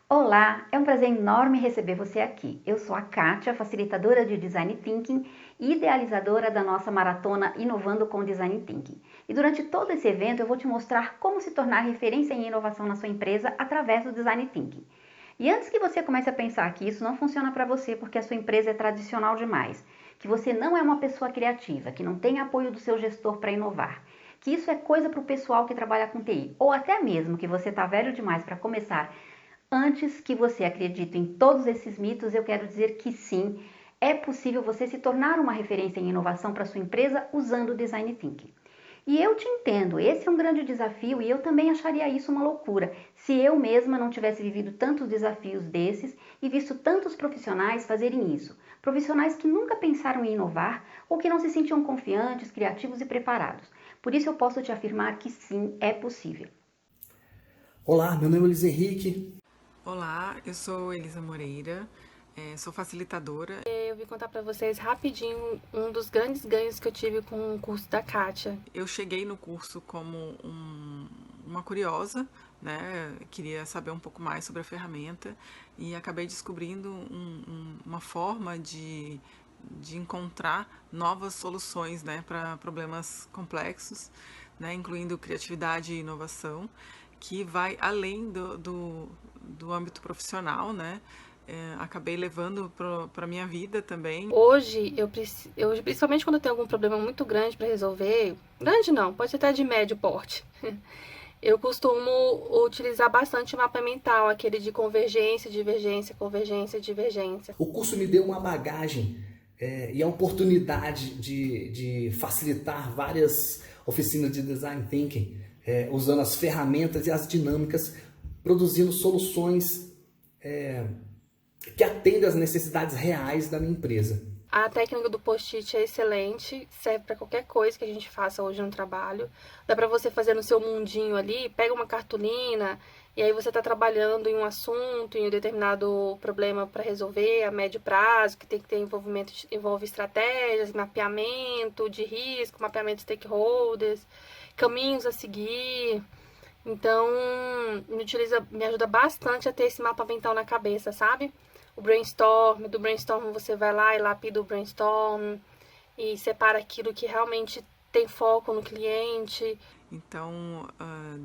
Olá, é um prazer enorme receber você aqui. Eu sou a Kátia, facilitadora de Design Thinking e idealizadora da nossa maratona Inovando com Design Thinking. E durante todo esse evento eu vou te mostrar como se tornar referência em inovação na sua empresa através do Design Thinking. E antes que você comece a pensar que isso não funciona para você porque a sua empresa é tradicional demais, que você não é uma pessoa criativa, que não tem apoio do seu gestor para inovar, que isso é coisa para o pessoal que trabalha com TI, ou até mesmo que você está velho demais para começar. Antes que você acredite em todos esses mitos, eu quero dizer que sim, é possível você se tornar uma referência em inovação para sua empresa usando o Design Thinking. E eu te entendo, esse é um grande desafio e eu também acharia isso uma loucura se eu mesma não tivesse vivido tantos desafios desses e visto tantos profissionais fazerem isso. Profissionais que nunca pensaram em inovar ou que não se sentiam confiantes, criativos e preparados. Por isso eu posso te afirmar que sim, é possível. Olá, meu nome é Luiz Henrique. Olá, eu sou Elisa Moreira, sou facilitadora. Eu vim contar para vocês rapidinho um dos grandes ganhos que eu tive com o curso da Kátia. Eu cheguei no curso como uma curiosa, né? Queria saber um pouco mais sobre a ferramenta e acabei descobrindo uma forma de encontrar novas soluções, né, para problemas complexos, né, incluindo criatividade e inovação, que vai além do âmbito profissional, né? Acabei levando para a minha vida também. Hoje, principalmente quando eu tenho algum problema muito grande para resolver, grande não, pode ser até de médio porte, eu costumo utilizar bastante o mapa mental, aquele de convergência, divergência, convergência, divergência. O curso me deu uma bagagem e a oportunidade de facilitar várias oficinas de Design Thinking, usando as ferramentas e as dinâmicas, produzindo soluções que atendem às necessidades reais da minha empresa. A técnica do post-it é excelente, serve para qualquer coisa que a gente faça hoje no trabalho. Dá para você fazer no seu mundinho ali, pega uma cartolina e aí você está trabalhando em um assunto, em um determinado problema para resolver a médio prazo, que tem que ter envolvimento, envolve estratégias, mapeamento de risco, mapeamento de stakeholders, caminhos a seguir. Então, me ajuda bastante a ter esse mapa mental na cabeça, sabe? Do brainstorm você vai lá e lapida o brainstorm e separa aquilo que realmente tem foco no cliente. Então,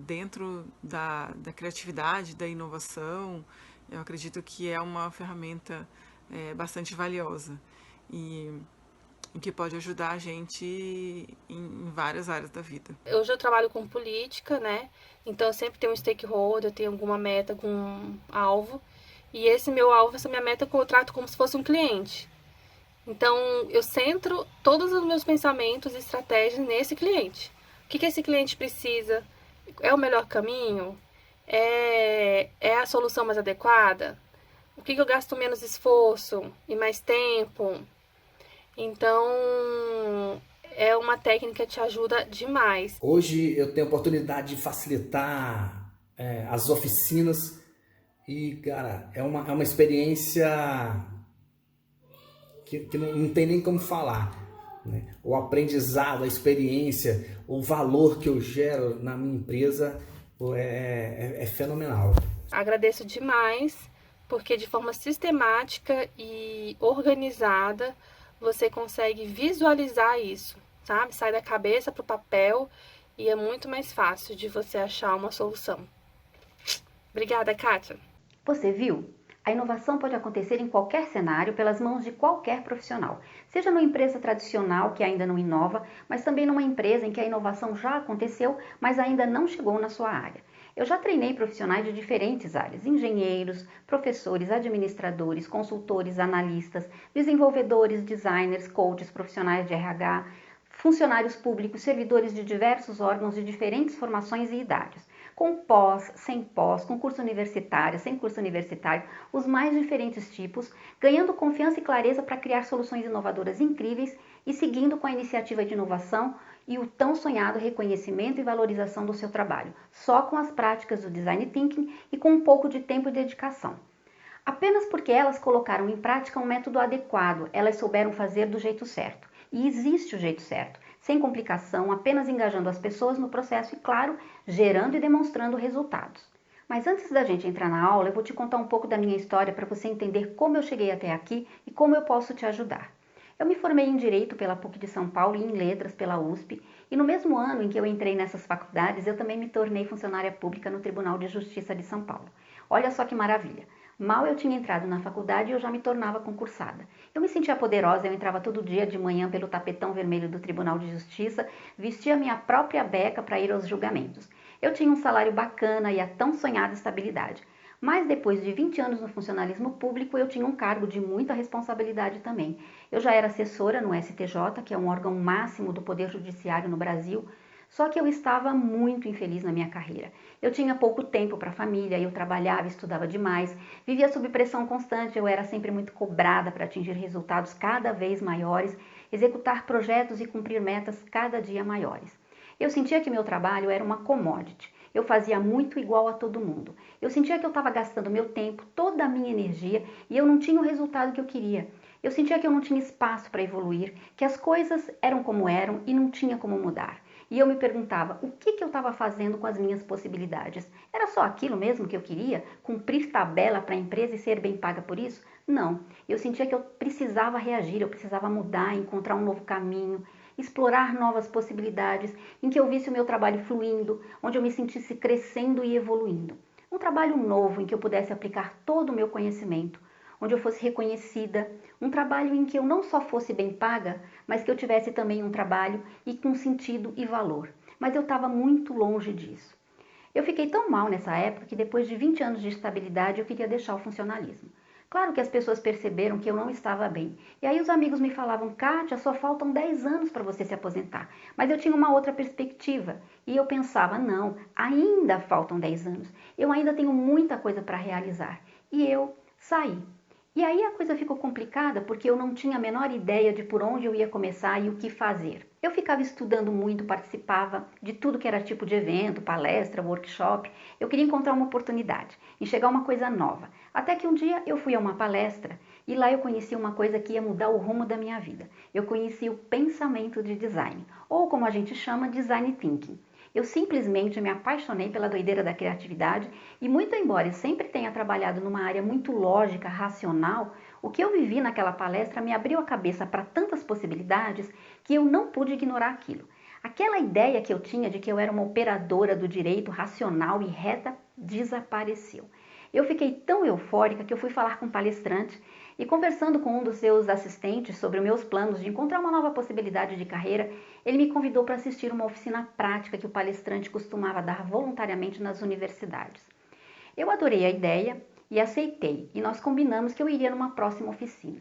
dentro da criatividade, da inovação, eu acredito que é uma ferramenta bastante valiosa e que pode ajudar a gente em várias áreas da vida. Hoje eu trabalho com política, né? Então eu sempre tenho um stakeholder, eu tenho alguma meta, algum alvo. E esse meu alvo, essa minha meta, eu trato como se fosse um cliente. Então, eu centro todos os meus pensamentos e estratégias nesse cliente. O que esse cliente precisa? É o melhor caminho? É a solução mais adequada? O que eu gasto menos esforço e mais tempo? Então, é uma técnica que te ajuda demais. Hoje eu tenho a oportunidade de facilitar as oficinas e, cara, é uma experiência que não tem nem como falar, né? O aprendizado, a experiência, o valor que eu gero na minha empresa é fenomenal. Agradeço demais, porque de forma sistemática e organizada, você consegue visualizar isso, sabe? Sai da cabeça para o papel e é muito mais fácil de você achar uma solução. Obrigada, Kátia. Você viu? A inovação pode acontecer em qualquer cenário, pelas mãos de qualquer profissional. Seja numa empresa tradicional que ainda não inova, mas também numa empresa em que a inovação já aconteceu, mas ainda não chegou na sua área. Eu já treinei profissionais de diferentes áreas: engenheiros, professores, administradores, consultores, analistas, desenvolvedores, designers, coaches, profissionais de RH, funcionários públicos, servidores de diversos órgãos de diferentes formações e idades. Com pós, sem pós, com curso universitário, sem curso universitário, os mais diferentes tipos, ganhando confiança e clareza para criar soluções inovadoras incríveis e seguindo com a iniciativa de inovação e o tão sonhado reconhecimento e valorização do seu trabalho, só com as práticas do Design Thinking e com um pouco de tempo e dedicação. Apenas porque elas colocaram em prática um método adequado, elas souberam fazer do jeito certo. E existe o jeito certo, sem complicação, apenas engajando as pessoas no processo e, claro, gerando e demonstrando resultados. Mas antes da gente entrar na aula, eu vou te contar um pouco da minha história para você entender como eu cheguei até aqui e como eu posso te ajudar. Eu me formei em Direito pela PUC de São Paulo e em Letras pela USP, e no mesmo ano em que eu entrei nessas faculdades, eu também me tornei funcionária pública no Tribunal de Justiça de São Paulo. Olha só que maravilha! Mal eu tinha entrado na faculdade e eu já me tornava concursada. Eu me sentia poderosa, eu entrava todo dia de manhã pelo tapetão vermelho do Tribunal de Justiça, vestia minha própria beca para ir aos julgamentos. Eu tinha um salário bacana e a tão sonhada estabilidade. Mas depois de 20 anos no funcionalismo público, eu tinha um cargo de muita responsabilidade também. Eu já era assessora no STJ, que é um órgão máximo do Poder Judiciário no Brasil, só que eu estava muito infeliz na minha carreira. Eu tinha pouco tempo para a família, eu trabalhava, estudava demais, vivia sob pressão constante, eu era sempre muito cobrada para atingir resultados cada vez maiores, executar projetos e cumprir metas cada dia maiores. Eu sentia que meu trabalho era uma commodity. Eu fazia muito igual a todo mundo. Eu sentia que eu estava gastando meu tempo, toda a minha energia e eu não tinha o resultado que eu queria. Eu sentia que eu não tinha espaço para evoluir, que as coisas eram como eram e não tinha como mudar. E eu me perguntava o que eu estava fazendo com as minhas possibilidades. Era só aquilo mesmo que eu queria? Cumprir tabela para a empresa e ser bem paga por isso? Não. Eu sentia que eu precisava reagir, eu precisava mudar, encontrar um novo caminho, explorar novas possibilidades, em que eu visse o meu trabalho fluindo, onde eu me sentisse crescendo e evoluindo. Um trabalho novo em que eu pudesse aplicar todo o meu conhecimento, onde eu fosse reconhecida, um trabalho em que eu não só fosse bem paga, mas que eu tivesse também um trabalho e com sentido e valor. Mas eu estava muito longe disso. Eu fiquei tão mal nessa época que depois de 20 anos de estabilidade eu queria deixar o funcionalismo. Claro que as pessoas perceberam que eu não estava bem. E aí os amigos me falavam, Kátia, só faltam 10 anos para você se aposentar. Mas eu tinha uma outra perspectiva. E eu pensava, não, ainda faltam 10 anos. Eu ainda tenho muita coisa para realizar. E eu saí. E aí a coisa ficou complicada porque eu não tinha a menor ideia de por onde eu ia começar e o que fazer. Eu ficava estudando muito, participava de tudo que era tipo de evento, palestra, workshop. Eu queria encontrar uma oportunidade, enxergar uma coisa nova. Até que um dia eu fui a uma palestra e lá eu conheci uma coisa que ia mudar o rumo da minha vida. Eu conheci o pensamento de design, ou como a gente chama, design thinking. Eu simplesmente me apaixonei pela doideira da criatividade e muito embora eu sempre tenha trabalhado numa área muito lógica, racional, o que eu vivi naquela palestra me abriu a cabeça para tantas possibilidades que eu não pude ignorar aquilo. Aquela ideia que eu tinha de que eu era uma operadora do direito racional e reta desapareceu. Eu fiquei tão eufórica que eu fui falar com um palestrante e conversando com um dos seus assistentes sobre os meus planos de encontrar uma nova possibilidade de carreira, ele me convidou para assistir uma oficina prática que o palestrante costumava dar voluntariamente nas universidades. Eu adorei a ideia e aceitei, e nós combinamos que eu iria numa próxima oficina.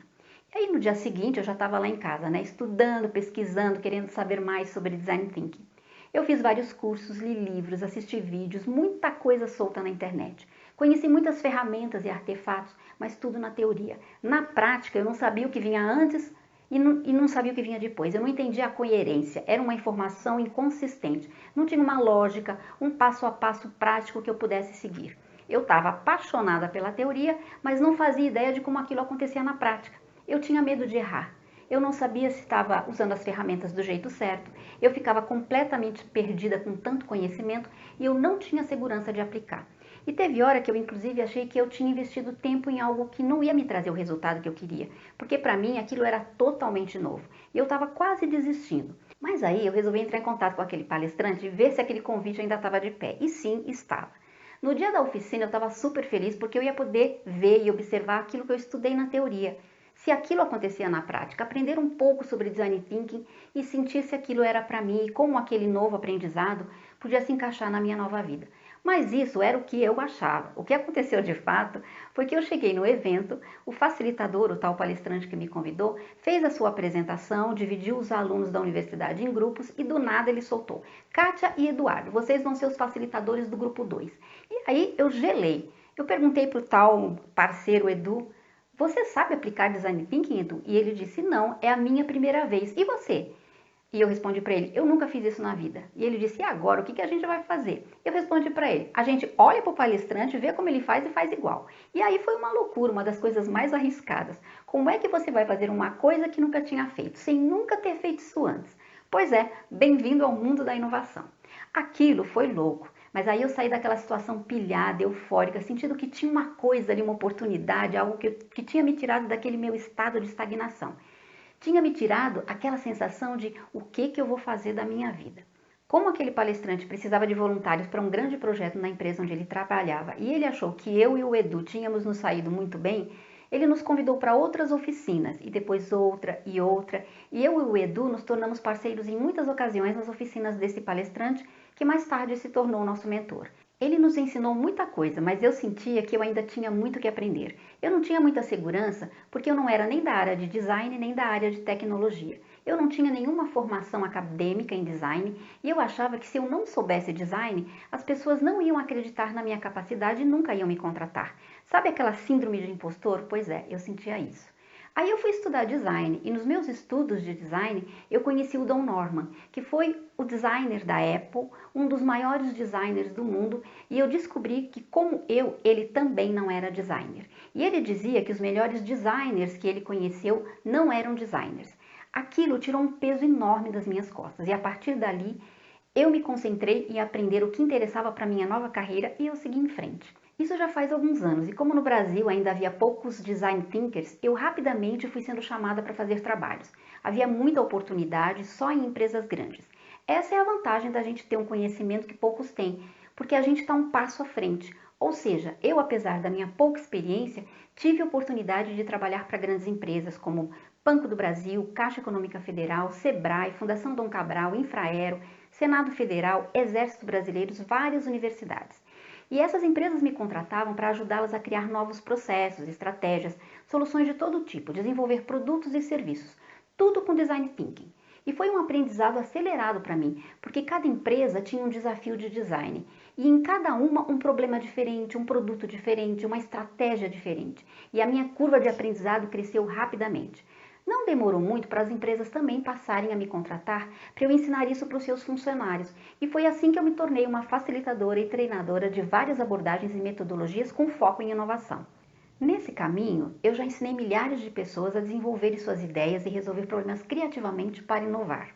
E aí no dia seguinte eu já estava lá em casa, estudando, pesquisando, querendo saber mais sobre design thinking. Eu fiz vários cursos, li livros, assisti vídeos, muita coisa solta na internet. Conheci muitas ferramentas e artefatos, mas tudo na teoria. Na prática, eu não sabia o que vinha antes e não sabia o que vinha depois. Eu não entendia a coerência, era uma informação inconsistente. Não tinha uma lógica, um passo a passo prático que eu pudesse seguir. Eu estava apaixonada pela teoria, mas não fazia ideia de como aquilo acontecia na prática. Eu tinha medo de errar. Eu não sabia se estava usando as ferramentas do jeito certo. Eu ficava completamente perdida com tanto conhecimento e eu não tinha segurança de aplicar. E teve hora que eu inclusive achei que eu tinha investido tempo em algo que não ia me trazer o resultado que eu queria, porque para mim aquilo era totalmente novo e eu estava quase desistindo. Mas aí eu resolvi entrar em contato com aquele palestrante e ver se aquele convite ainda estava de pé. E sim, estava. No dia da oficina eu estava super feliz porque eu ia poder ver e observar aquilo que eu estudei na teoria. Se aquilo acontecia na prática, aprender um pouco sobre design thinking e sentir se aquilo era para mim e como aquele novo aprendizado podia se encaixar na minha nova vida. Mas isso era o que eu achava. O que aconteceu de fato foi que eu cheguei no evento, o facilitador, o tal palestrante que me convidou, fez a sua apresentação, dividiu os alunos da universidade em grupos e do nada ele soltou: Kátia e Eduardo, vocês vão ser os facilitadores do grupo 2. E aí eu gelei. Eu perguntei para o tal parceiro Edu: você sabe aplicar design thinking, Edu? E ele disse: não, é a minha primeira vez. E você? E eu respondi para ele: eu nunca fiz isso na vida. E ele disse: e agora, o que a gente vai fazer? Eu respondi para ele: a gente olha para o palestrante, vê como ele faz e faz igual. E aí foi uma loucura, uma das coisas mais arriscadas. Como é que você vai fazer uma coisa que nunca tinha feito, sem nunca ter feito isso antes? Pois é, bem-vindo ao mundo da inovação. Aquilo foi louco. Mas aí eu saí daquela situação pilhada, eufórica, sentindo que tinha uma coisa ali, uma oportunidade, algo que tinha me tirado daquele meu estado de estagnação. Tinha me tirado aquela sensação de o que eu vou fazer da minha vida. Como aquele palestrante precisava de voluntários para um grande projeto na empresa onde ele trabalhava e ele achou que eu e o Edu tínhamos nos saído muito bem, ele nos convidou para outras oficinas e depois outra, e eu e o Edu nos tornamos parceiros em muitas ocasiões nas oficinas desse palestrante, que mais tarde se tornou nosso mentor. Ele nos ensinou muita coisa, mas eu sentia que eu ainda tinha muito que aprender. Eu não tinha muita segurança, porque eu não era nem da área de design, nem da área de tecnologia. Eu não tinha nenhuma formação acadêmica em design e eu achava que se eu não soubesse design, as pessoas não iam acreditar na minha capacidade e nunca iam me contratar. Sabe aquela síndrome de impostor? Pois é, eu sentia isso. Aí eu fui estudar design e nos meus estudos de design eu conheci o Don Norman, que foi o designer da Apple, um dos maiores designers do mundo, e eu descobri que, como eu, ele também não era designer. E ele dizia que os melhores designers que ele conheceu não eram designers. Aquilo tirou um peso enorme das minhas costas e a partir dali eu me concentrei em aprender o que interessava para minha nova carreira e eu segui em frente. Isso já faz alguns anos e como no Brasil ainda havia poucos design thinkers, eu rapidamente fui sendo chamada para fazer trabalhos. Havia muita oportunidade só em empresas grandes. Essa é a vantagem da gente ter um conhecimento que poucos têm, porque a gente está um passo à frente. Ou seja, eu, apesar da minha pouca experiência, tive a oportunidade de trabalhar para grandes empresas como Banco do Brasil, Caixa Econômica Federal, Sebrae, Fundação Dom Cabral, Infraero, Senado Federal, Exército Brasileiro, várias universidades. E essas empresas me contratavam para ajudá-las a criar novos processos, estratégias, soluções de todo tipo, desenvolver produtos e serviços, tudo com design thinking. E foi um aprendizado acelerado para mim, porque cada empresa tinha um desafio de design, e em cada uma um problema diferente, um produto diferente, uma estratégia diferente. E a minha curva de aprendizado cresceu rapidamente. Não demorou muito para as empresas também passarem a me contratar para eu ensinar isso para os seus funcionários. E foi assim que eu me tornei uma facilitadora e treinadora de várias abordagens e metodologias com foco em inovação. Nesse caminho, eu já ensinei milhares de pessoas a desenvolverem suas ideias e resolver problemas criativamente para inovar.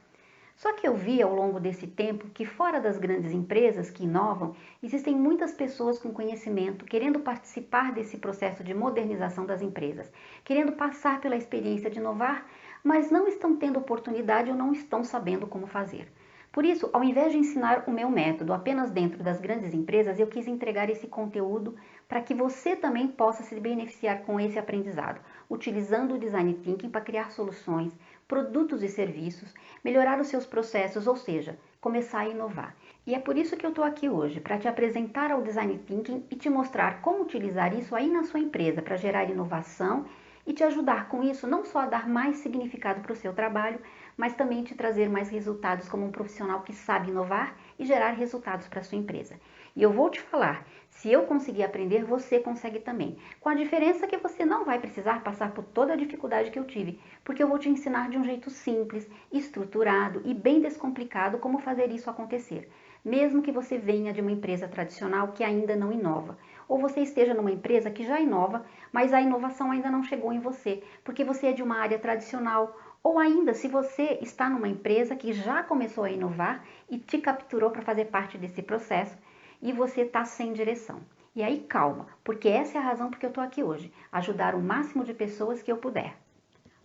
Só que eu vi ao longo desse tempo que fora das grandes empresas que inovam, existem muitas pessoas com conhecimento querendo participar desse processo de modernização das empresas, querendo passar pela experiência de inovar, mas não estão tendo oportunidade ou não estão sabendo como fazer. Por isso, ao invés de ensinar o meu método apenas dentro das grandes empresas, eu quis entregar esse conteúdo para que você também possa se beneficiar com esse aprendizado, utilizando o Design Thinking para criar soluções, produtos e serviços, melhorar os seus processos, ou seja, começar a inovar. E é por isso que eu estou aqui hoje, para te apresentar ao Design Thinking e te mostrar como utilizar isso aí na sua empresa para gerar inovação e te ajudar com isso não só a dar mais significado para o seu trabalho, mas também te trazer mais resultados como um profissional que sabe inovar e gerar resultados para a sua empresa. E eu vou te falar, se eu conseguir aprender, você consegue também. Com a diferença que você não vai precisar passar por toda a dificuldade que eu tive, porque eu vou te ensinar de um jeito simples, estruturado e bem descomplicado como fazer isso acontecer. Mesmo que você venha de uma empresa tradicional que ainda não inova, ou você esteja numa empresa que já inova, mas a inovação ainda não chegou em você, porque você é de uma área tradicional, ou ainda se você está numa empresa que já começou a inovar e te capturou para fazer parte desse processo, e você está sem direção. E aí calma, porque essa é a razão porque eu estou aqui hoje, ajudar o máximo de pessoas que eu puder.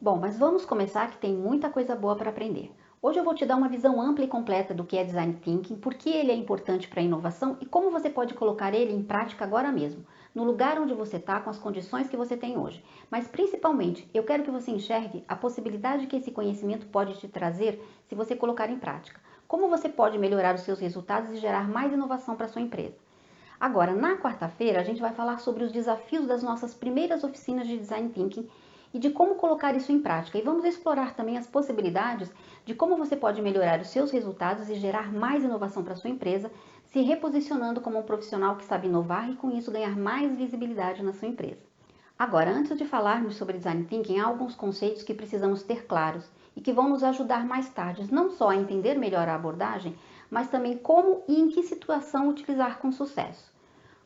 Bom, mas vamos começar que tem muita coisa boa para aprender. Hoje eu vou te dar uma visão ampla e completa do que é Design Thinking, por que ele é importante para a inovação e como você pode colocar ele em prática agora mesmo, no lugar onde você está, com as condições que você tem hoje. Mas principalmente, eu quero que você enxergue a possibilidade que esse conhecimento pode te trazer se você colocar em prática. Como você pode melhorar os seus resultados e gerar mais inovação para a sua empresa. Agora, na quarta-feira, a gente vai falar sobre os desafios das nossas primeiras oficinas de Design Thinking e de como colocar isso em prática. E vamos explorar também as possibilidades de como você pode melhorar os seus resultados e gerar mais inovação para a sua empresa, se reposicionando como um profissional que sabe inovar e com isso ganhar mais visibilidade na sua empresa. Agora, antes de falarmos sobre Design Thinking, há alguns conceitos que precisamos ter claros e que vão nos ajudar mais tarde, não só a entender melhor a abordagem, mas também como e em que situação utilizar com sucesso.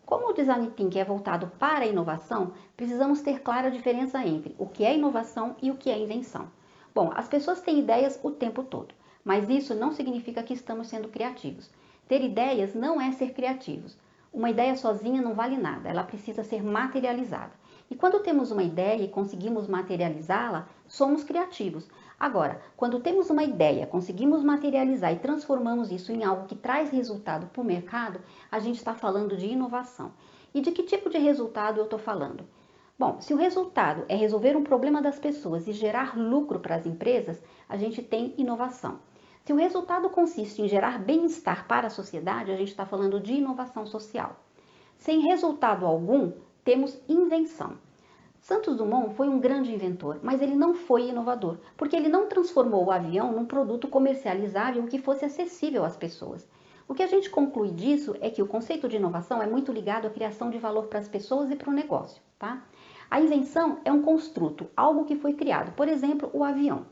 Como o Design Thinking é voltado para a inovação, precisamos ter clara a diferença entre o que é inovação e o que é invenção. Bom, as pessoas têm ideias o tempo todo, mas isso não significa que estamos sendo criativos. Ter ideias não é ser criativos. Uma ideia sozinha não vale nada, ela precisa ser materializada. E quando temos uma ideia e conseguimos materializá-la, somos criativos. Agora, quando temos uma ideia, conseguimos materializar e transformamos isso em algo que traz resultado para o mercado, a gente está falando de inovação. E de que tipo de resultado eu estou falando? Bom, se o resultado é resolver um problema das pessoas e gerar lucro para as empresas, a gente tem inovação. Se o resultado consiste em gerar bem-estar para a sociedade, a gente está falando de inovação social. Sem resultado algum, temos invenção. Santos Dumont foi um grande inventor, mas ele não foi inovador, porque ele não transformou o avião num produto comercializável que fosse acessível às pessoas. O que a gente conclui disso é que o conceito de inovação é muito ligado à criação de valor para as pessoas e para o negócio, tá? A invenção é um construto, algo que foi criado, por exemplo, o avião.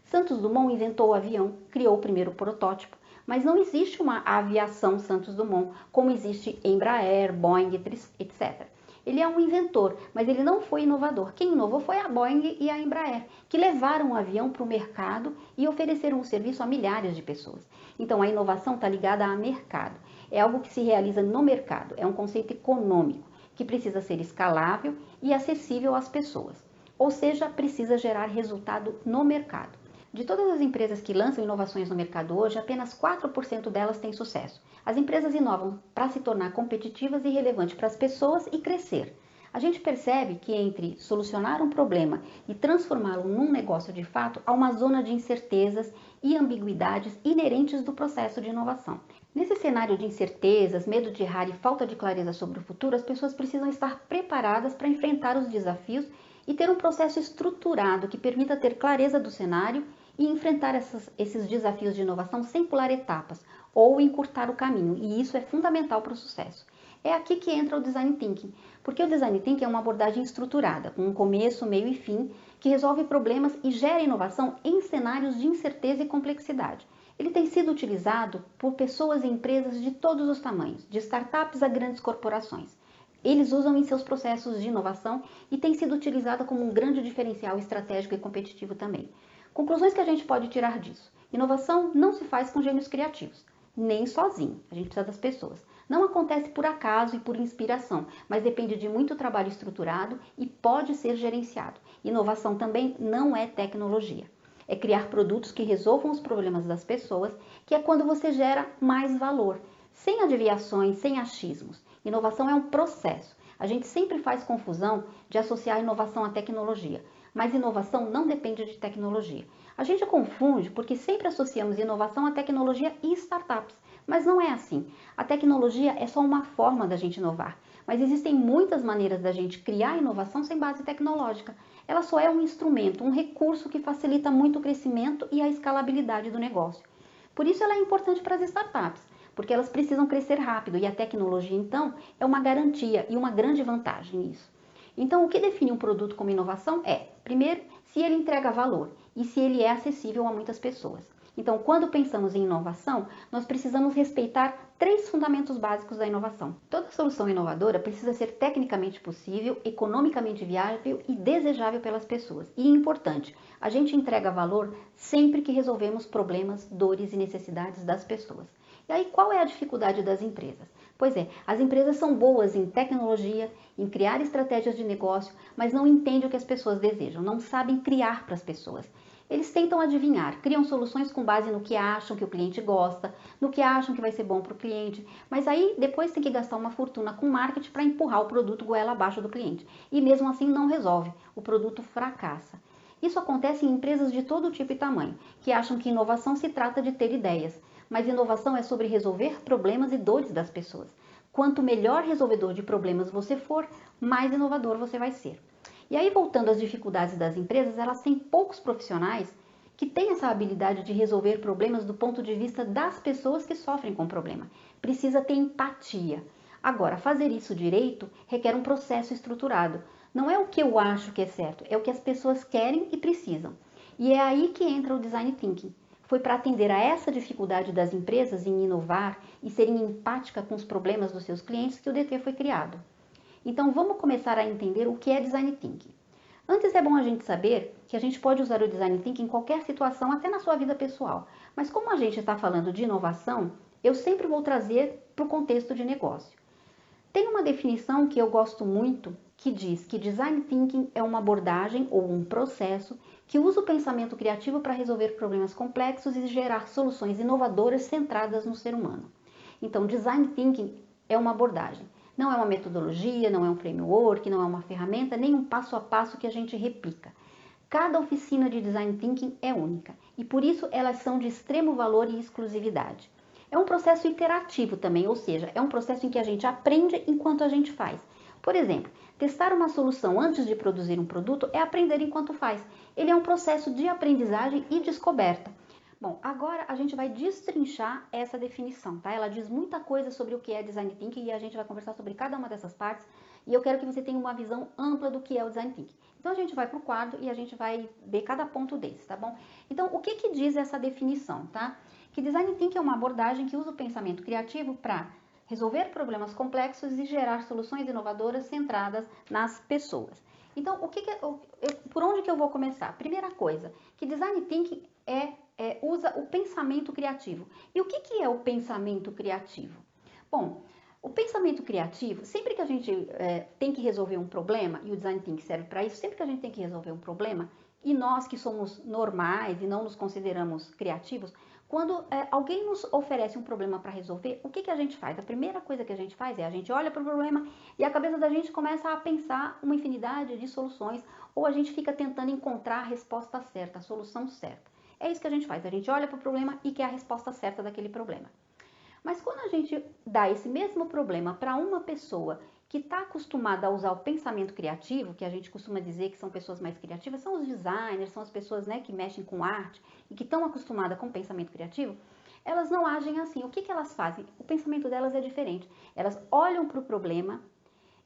Santos Dumont inventou o avião, criou o primeiro protótipo, mas não existe uma aviação Santos Dumont, como existe Embraer, Boeing, etc. Ele é um inventor, mas ele não foi inovador. Quem inovou foi a Boeing e a Embraer, que levaram o avião para o mercado e ofereceram o serviço a milhares de pessoas. Então a inovação está ligada a mercado. É algo que se realiza no mercado, é um conceito econômico, que precisa ser escalável e acessível às pessoas. Ou seja, precisa gerar resultado no mercado. De todas as empresas que lançam inovações no mercado hoje, apenas 4% delas têm sucesso. As empresas inovam para se tornar competitivas e relevantes para as pessoas e crescer. A gente percebe que entre solucionar um problema e transformá-lo num negócio de fato, há uma zona de incertezas e ambiguidades inerentes do processo de inovação. Nesse cenário de incertezas, medo de errar e falta de clareza sobre o futuro, as pessoas precisam estar preparadas para enfrentar os desafios e ter um processo estruturado que permita ter clareza do cenário e enfrentar esses desafios de inovação sem pular etapas ou encurtar o caminho, e isso é fundamental para o sucesso. É aqui que entra o Design Thinking, porque o Design Thinking é uma abordagem estruturada, com um começo, meio e fim, que resolve problemas e gera inovação em cenários de incerteza e complexidade. Ele tem sido utilizado por pessoas e empresas de todos os tamanhos, de startups a grandes corporações. Eles usam em seus processos de inovação e tem sido utilizada como um grande diferencial estratégico e competitivo também. Conclusões que a gente pode tirar disso. Inovação não se faz com gênios criativos, nem sozinho, a gente precisa das pessoas. Não acontece por acaso e por inspiração, mas depende de muito trabalho estruturado e pode ser gerenciado. Inovação também não é tecnologia. É criar produtos que resolvam os problemas das pessoas, que é quando você gera mais valor, sem adivinhações, sem achismos. Inovação é um processo. A gente sempre faz confusão de associar inovação à tecnologia, mas inovação não depende de tecnologia. A gente confunde porque sempre associamos inovação à tecnologia e startups, mas não é assim. A tecnologia é só uma forma da gente inovar, mas existem muitas maneiras da gente criar inovação sem base tecnológica. Ela só é um instrumento, um recurso que facilita muito o crescimento e a escalabilidade do negócio. Por isso ela é importante para as startups, porque elas precisam crescer rápido e a tecnologia, então, é uma garantia e uma grande vantagem nisso. Então, o que define um produto como inovação é, primeiro, se ele entrega valor e se ele é acessível a muitas pessoas. Então, quando pensamos em inovação, nós precisamos respeitar 3 fundamentos básicos da inovação. Toda solução inovadora precisa ser tecnicamente possível, economicamente viável e desejável pelas pessoas. E importante, a gente entrega valor sempre que resolvemos problemas, dores e necessidades das pessoas. E aí, qual é a dificuldade das empresas? Pois é, as empresas são boas em tecnologia, em criar estratégias de negócio, mas não entendem o que as pessoas desejam, não sabem criar para as pessoas. Eles tentam adivinhar, criam soluções com base no que acham que o cliente gosta, no que acham que vai ser bom para o cliente, mas aí depois tem que gastar uma fortuna com marketing para empurrar o produto goela abaixo do cliente. E mesmo assim não resolve, o produto fracassa. Isso acontece em empresas de todo tipo e tamanho, que acham que inovação se trata de ter ideias, mas inovação é sobre resolver problemas e dores das pessoas. Quanto melhor resolvedor de problemas você for, mais inovador você vai ser. E aí, voltando às dificuldades das empresas, elas têm poucos profissionais que têm essa habilidade de resolver problemas do ponto de vista das pessoas que sofrem com o problema. Precisa ter empatia. Agora, fazer isso direito requer um processo estruturado. Não é o que eu acho que é certo, é o que as pessoas querem e precisam. E é aí que entra o Design Thinking. Foi para atender a essa dificuldade das empresas em inovar e serem empáticas com os problemas dos seus clientes que o DT foi criado. Então vamos começar a entender o que é Design Thinking. Antes é bom a gente saber que a gente pode usar o Design Thinking em qualquer situação, até na sua vida pessoal. Mas como a gente está falando de inovação, eu sempre vou trazer para o contexto de negócio. Tem uma definição que eu gosto muito, que diz que Design Thinking é uma abordagem ou um processo que usa o pensamento criativo para resolver problemas complexos e gerar soluções inovadoras centradas no ser humano. Então, Design Thinking é uma abordagem. Não é uma metodologia, não é um framework, não é uma ferramenta, nem um passo a passo que a gente replica. Cada oficina de Design Thinking é única e por isso elas são de extremo valor e exclusividade. É um processo iterativo também, ou seja, é um processo em que a gente aprende enquanto a gente faz. Por exemplo, testar uma solução antes de produzir um produto é aprender enquanto faz. Ele é um processo de aprendizagem e descoberta. Bom, agora a gente vai destrinchar essa definição, tá? Ela diz muita coisa sobre o que é Design Thinking e a gente vai conversar sobre cada uma dessas partes e eu quero que você tenha uma visão ampla do que é o Design Thinking. Então a gente vai para o quadro e a gente vai ver cada ponto desse, tá bom? Então o que diz essa definição, tá? Que Design Thinking é uma abordagem que usa o pensamento criativo para resolver problemas complexos e gerar soluções inovadoras centradas nas pessoas. Então, por onde que eu vou começar? Primeira coisa, que Design Thinking usa o pensamento criativo. E o que é o pensamento criativo? Bom, o pensamento criativo, sempre que a gente tem que resolver um problema, e o Design Thinking serve para isso, sempre que a gente tem que resolver um problema, e nós que somos normais e não nos consideramos criativos, quando alguém nos oferece um problema para resolver, o que a gente faz? A primeira coisa que a gente faz é a gente olha para o problema e a cabeça da gente começa a pensar uma infinidade de soluções ou a gente fica tentando encontrar a resposta certa, a solução certa. É isso que a gente faz, a gente olha para o problema e quer a resposta certa daquele problema. Mas quando a gente dá esse mesmo problema para uma pessoa que está acostumada a usar o pensamento criativo, que a gente costuma dizer que são pessoas mais criativas, são os designers, são as pessoas, né, que mexem com arte e que estão acostumadas com o pensamento criativo, elas não agem assim. O que elas fazem? O pensamento delas é diferente. Elas olham para o problema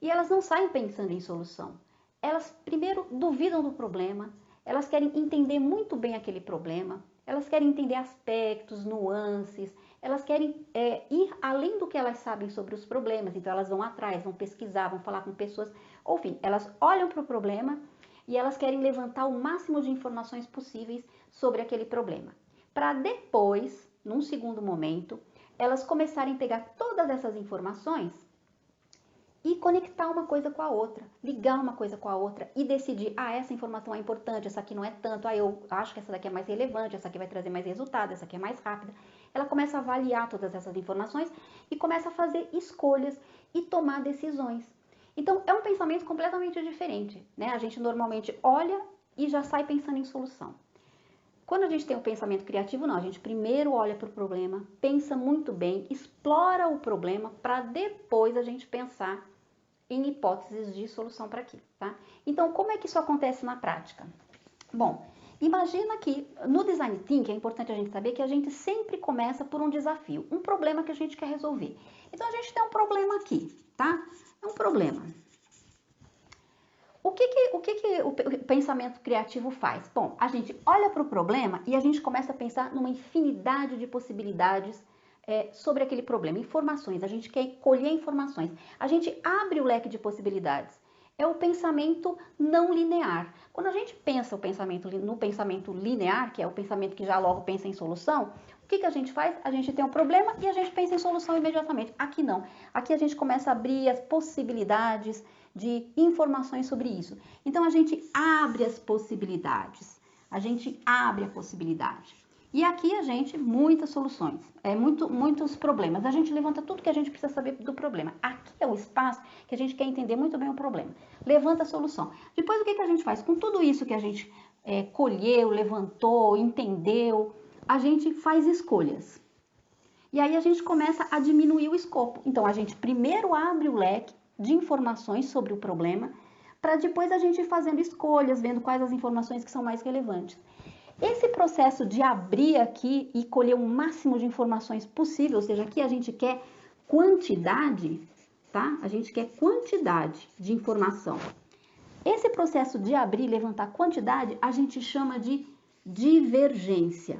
e elas não saem pensando em solução. Elas primeiro duvidam do problema, elas querem entender muito bem aquele problema, elas querem entender aspectos, nuances, elas querem ir além do que elas sabem sobre os problemas, então elas vão atrás, vão pesquisar, vão falar com pessoas, enfim, elas olham para o problema e elas querem levantar o máximo de informações possíveis sobre aquele problema, para depois, num segundo momento, elas começarem a pegar todas essas informações e conectar uma coisa com a outra, ligar uma coisa com a outra e decidir, essa informação é importante, essa aqui não é tanto, eu acho que essa daqui é mais relevante, essa aqui vai trazer mais resultado, essa aqui é mais rápida. Ela começa a avaliar todas essas informações e começa a fazer escolhas e tomar decisões. Então, é um pensamento completamente diferente, né? A gente normalmente olha e já sai pensando em solução. Quando a gente tem um pensamento criativo, não, a gente primeiro olha para o problema, pensa muito bem, explora o problema para depois a gente pensar em hipóteses de solução para aquilo, tá? Então, como é que isso acontece na prática? Bom, imagina que no Design Thinking é importante a gente saber que a gente sempre começa por um desafio, um problema que a gente quer resolver. Então, a gente tem um problema aqui, tá? É um problema. O que o pensamento criativo faz? Bom, a gente olha para o problema e a gente começa a pensar numa infinidade de possibilidades sobre aquele problema, informações, a gente quer colher informações, a gente abre o leque de possibilidades. É o pensamento não linear. Quando a gente pensa no pensamento linear, que é o pensamento que já logo pensa em solução, o que a gente faz? A gente tem um problema e a gente pensa em solução imediatamente. Aqui não. Aqui a gente começa a abrir as possibilidades de informações sobre isso. Então, a gente abre as possibilidades. A gente abre a possibilidade. E aqui a gente, muitas soluções, muitos problemas. A gente levanta tudo que a gente precisa saber do problema. Aqui é o espaço que a gente quer entender muito bem o problema. Levanta a solução. Depois, o que a gente faz? Com tudo isso que a gente colheu, levantou, entendeu, a gente faz escolhas. E aí a gente começa a diminuir o escopo. Então, a gente primeiro abre o leque de informações sobre o problema, para depois a gente ir fazendo escolhas, vendo quais as informações que são mais relevantes. Esse processo de abrir aqui e colher o máximo de informações possível, ou seja, aqui a gente quer quantidade, tá? A gente quer quantidade de informação. Esse processo de abrir e levantar quantidade, a gente chama de divergência,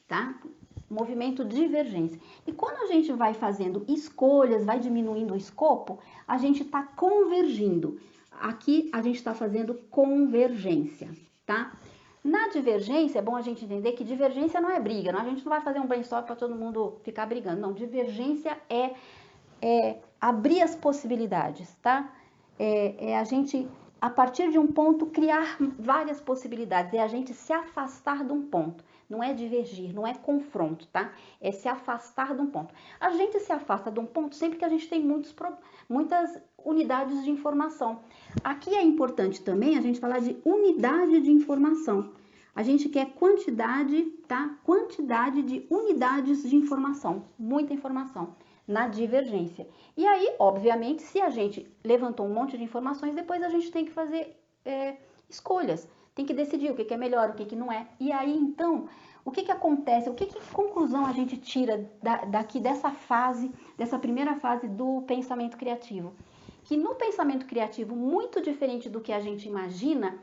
tá? Movimento divergência. E quando a gente vai fazendo escolhas, vai diminuindo o escopo, a gente está convergindo. Aqui a gente está fazendo convergência, tá? Na divergência, é bom a gente entender que divergência não é briga, não? A gente não vai fazer um brainstorm para todo mundo ficar brigando, não. Divergência é abrir as possibilidades, tá? É a gente, a partir de um ponto, criar várias possibilidades, é a gente se afastar de um ponto. Não é divergir, não é confronto, tá? É se afastar de um ponto. A gente se afasta de um ponto sempre que a gente tem muitas unidades de informação. Aqui é importante também a gente falar de unidade de informação. A gente quer quantidade, tá? Quantidade de unidades de informação, muita informação na divergência. E aí, obviamente, se a gente levantou um monte de informações, depois a gente tem que fazer escolhas. Tem que decidir o que é melhor, o que não é. E aí, então, o que acontece? Que conclusão a gente tira daqui dessa fase, dessa primeira fase do pensamento criativo? Que no pensamento criativo, muito diferente do que a gente imagina,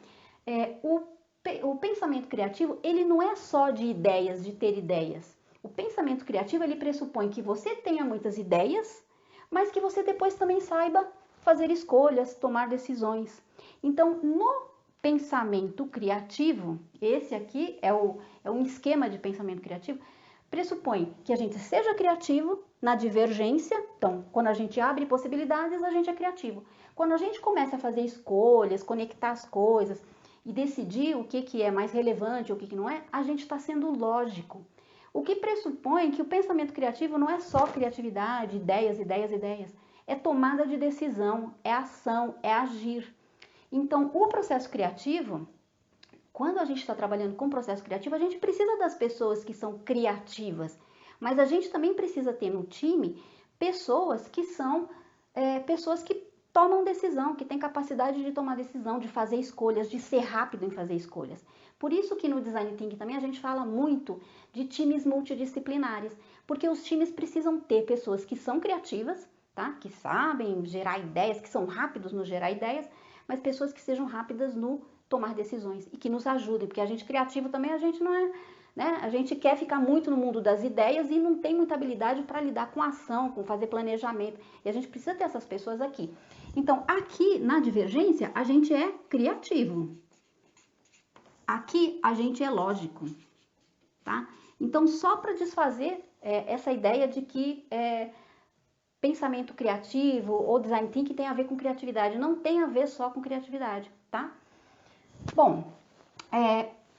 o pensamento criativo, ele não é só de ideias, de ter ideias. O pensamento criativo, ele pressupõe que você tenha muitas ideias, mas que você depois também saiba fazer escolhas, tomar decisões. Então, no pensamento criativo, esse aqui é um esquema de pensamento criativo, pressupõe que a gente seja criativo na divergência. Então, quando a gente abre possibilidades, a gente é criativo. Quando a gente começa a fazer escolhas, conectar as coisas e decidir o que é mais relevante ou o que não é, a gente está sendo lógico. O que pressupõe que o pensamento criativo não é só criatividade, ideias. É tomada de decisão, é ação, é agir. Então, o processo criativo, quando a gente está trabalhando com o processo criativo, a gente precisa das pessoas que são criativas, mas a gente também precisa ter no time pessoas que são pessoas que tomam decisão, que têm capacidade de tomar decisão, de fazer escolhas, de ser rápido em fazer escolhas. Por isso que no Design Thinking também a gente fala muito de times multidisciplinares, porque os times precisam ter pessoas que são criativas, tá? Que sabem gerar ideias, que são rápidos no gerar ideias, mas pessoas que sejam rápidas no tomar decisões e que nos ajudem, porque a gente criativo também, a gente não é, né? A gente quer ficar muito no mundo das ideias e não tem muita habilidade para lidar com ação, com fazer planejamento, e a gente precisa ter essas pessoas aqui. Então, aqui na divergência, a gente é criativo. Aqui, a gente é lógico, tá? Então, só para desfazer essa ideia de que pensamento criativo ou design thinking tem a ver com criatividade. Não tem a ver só com criatividade, tá? Bom,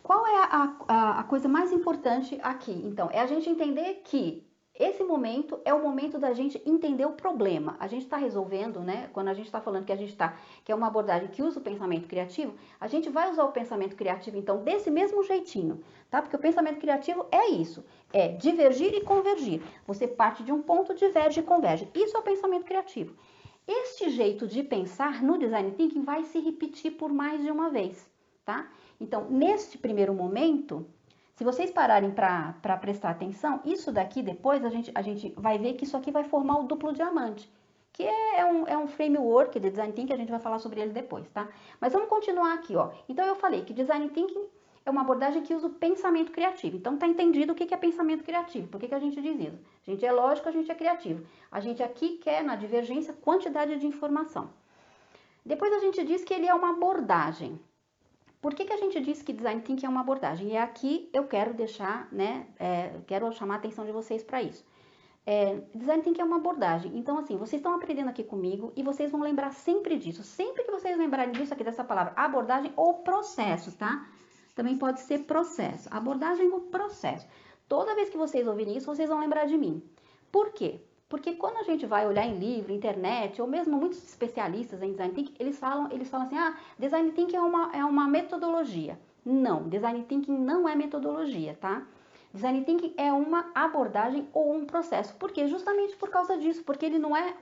qual é a coisa mais importante aqui? Então, é a gente entender que esse momento é o momento da gente entender o problema. A gente está resolvendo, né? Quando a gente está falando que é uma abordagem que usa o pensamento criativo, a gente vai usar o pensamento criativo, então, desse mesmo jeitinho, tá? Porque o pensamento criativo é isso, é divergir e convergir. Você parte de um ponto, diverge e converge. Isso é o pensamento criativo. Este jeito de pensar no Design Thinking vai se repetir por mais de uma vez, tá? Então, neste primeiro momento, se vocês pararem para prestar atenção, isso daqui depois a gente vai ver que isso aqui vai formar o duplo diamante, que é um framework de Design Thinking, a gente vai falar sobre ele depois, tá? Mas vamos continuar aqui, ó. Então eu falei que Design Thinking é uma abordagem que usa o pensamento criativo. Então tá entendido o que é pensamento criativo, por que a gente diz isso? A gente é lógico, a gente é criativo. A gente aqui quer, na divergência, quantidade de informação. Depois a gente diz que ele é uma abordagem. Por que a gente diz que Design Thinking é uma abordagem? E aqui eu quero deixar, né, quero chamar a atenção de vocês para isso. Design Thinking é uma abordagem. Então, assim, vocês estão aprendendo aqui comigo e vocês vão lembrar sempre disso. Sempre que vocês lembrarem disso aqui, dessa palavra abordagem ou processo, tá? Também pode ser processo. Abordagem ou processo. Toda vez que vocês ouvirem isso, vocês vão lembrar de mim. Por quê? Porque quando a gente vai olhar em livro, internet, ou mesmo muitos especialistas em Design Thinking, eles falam assim, Design Thinking é uma metodologia. Não, Design Thinking não é metodologia, tá? Design Thinking é uma abordagem ou um processo. Por quê? Justamente por causa disso, porque ele não é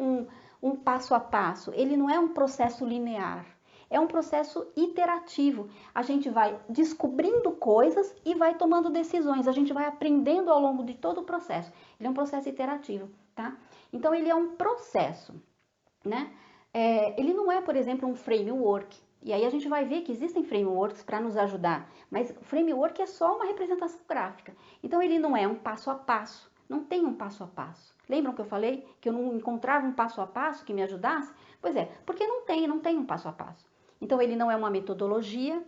um passo a passo, ele não é um processo linear. É um processo iterativo. A gente vai descobrindo coisas e vai tomando decisões. A gente vai aprendendo ao longo de todo o processo. Ele é um processo iterativo, tá? Então, ele é um processo, né? Ele não é, por exemplo, um framework. E aí a gente vai ver que existem frameworks para nos ajudar. Mas framework é só uma representação gráfica. Então, ele não é um passo a passo. Não tem um passo a passo. Lembram que eu falei que eu não encontrava um passo a passo que me ajudasse? Pois é, porque não tem um passo a passo. Então, ele não é uma metodologia,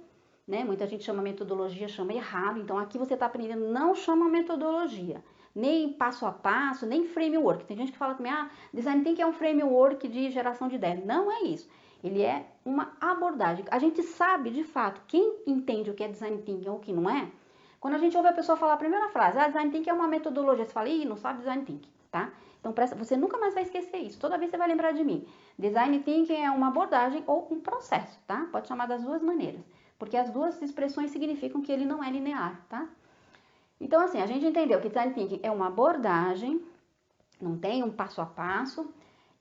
né? Muita gente chama metodologia, chama errado. Então aqui você está aprendendo, não chama metodologia, nem passo a passo, nem framework. Tem gente que fala comigo, Design Thinking é um framework de geração de ideias. Não é isso. Ele é uma abordagem. A gente sabe, de fato, quem entende o que é Design Thinking ou o que não é, quando a gente ouve a pessoa falar a primeira frase, Design Thinking é uma metodologia, você fala, não sabe Design Thinking, tá? Então você nunca mais vai esquecer isso. Toda vez você vai lembrar de mim. Design Thinking é uma abordagem ou um processo, tá? Pode chamar das duas maneiras, porque as duas expressões significam que ele não é linear, tá? Então, assim, a gente entendeu que Design Thinking é uma abordagem, não tem um passo a passo.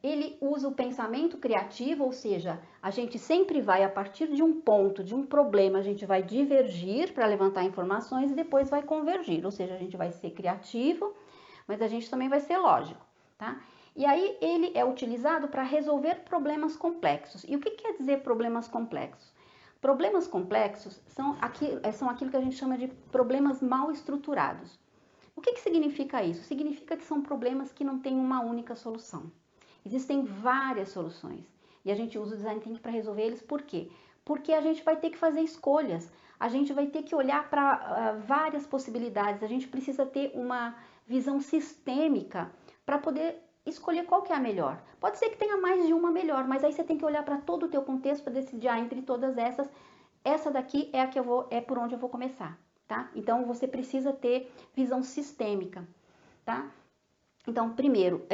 Ele usa o pensamento criativo, ou seja, a gente sempre vai, a partir de um ponto, de um problema, a gente vai divergir para levantar informações e depois vai convergir, ou seja, a gente vai ser criativo, mas a gente também vai ser lógico, tá? E aí ele é utilizado para resolver problemas complexos. E o que quer dizer problemas complexos? Problemas complexos são aquilo que a gente chama de problemas mal estruturados. O que significa isso? Significa que são problemas que não têm uma única solução. Existem várias soluções e a gente usa o Design Thinking para resolver eles. Por quê? Porque a gente vai ter que fazer escolhas, a gente vai ter que olhar para várias possibilidades, a gente precisa ter uma visão sistêmica para poder escolher qual que é a melhor. Pode ser que tenha mais de uma melhor, mas aí você tem que olhar para todo o teu contexto para decidir entre todas essas, essa daqui é a que é por onde eu vou começar, tá? Então você precisa ter visão sistêmica, tá? Então, primeiro,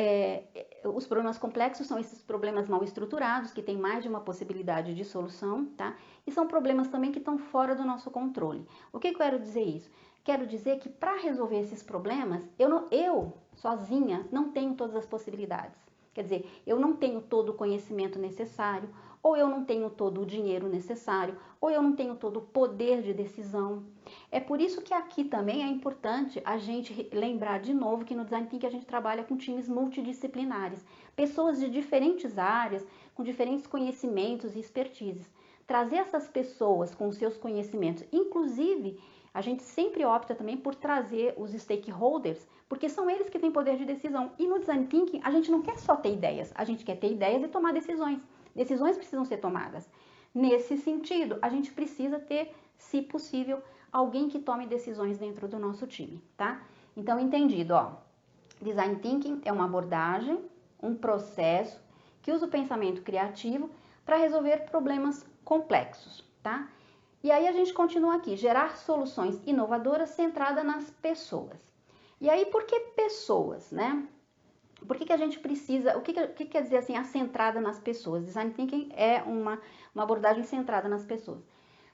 os problemas complexos são esses problemas mal estruturados, que tem mais de uma possibilidade de solução, tá? E são problemas também que estão fora do nosso controle. O que eu quero dizer isso? Quero dizer que para resolver esses problemas, eu sozinha não tenho todas as possibilidades. Quer dizer, eu não tenho todo o conhecimento necessário, ou eu não tenho todo o dinheiro necessário, ou eu não tenho todo o poder de decisão. É por isso que aqui também é importante a gente lembrar de novo que no Design Thinking a gente trabalha com times multidisciplinares, pessoas de diferentes áreas, com diferentes conhecimentos e expertises. Trazer essas pessoas com os seus conhecimentos, inclusive a gente sempre opta também por trazer os stakeholders, porque são eles que têm poder de decisão. E no Design Thinking a gente não quer só ter ideias, a gente quer ter ideias e tomar decisões. Decisões precisam ser tomadas. Nesse sentido, a gente precisa ter, se possível, alguém que tome decisões dentro do nosso time, tá? Então, entendido, ó. Design Thinking é uma abordagem, um processo que usa o pensamento criativo para resolver problemas complexos, tá? E aí a gente continua aqui, gerar soluções inovadoras centradas nas pessoas. E aí, por que pessoas, né? Por que a gente precisa, o que quer dizer assim, a centrada nas pessoas? Design Thinking é uma abordagem centrada nas pessoas.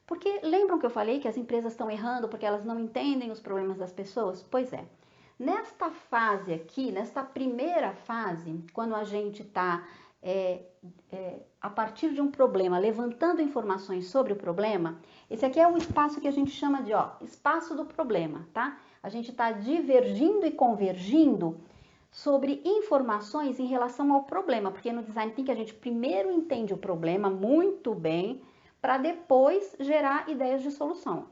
Porque lembram que eu falei que as empresas estão errando porque elas não entendem os problemas das pessoas? Pois é. Nesta fase aqui, nesta primeira fase, quando a gente está, a partir de um problema, levantando informações sobre o problema, esse aqui é o espaço que a gente chama de espaço do problema, tá? A gente está divergindo e convergindo sobre informações em relação ao problema, porque no Design Thinking a gente primeiro entende o problema muito bem, para depois gerar ideias de solução.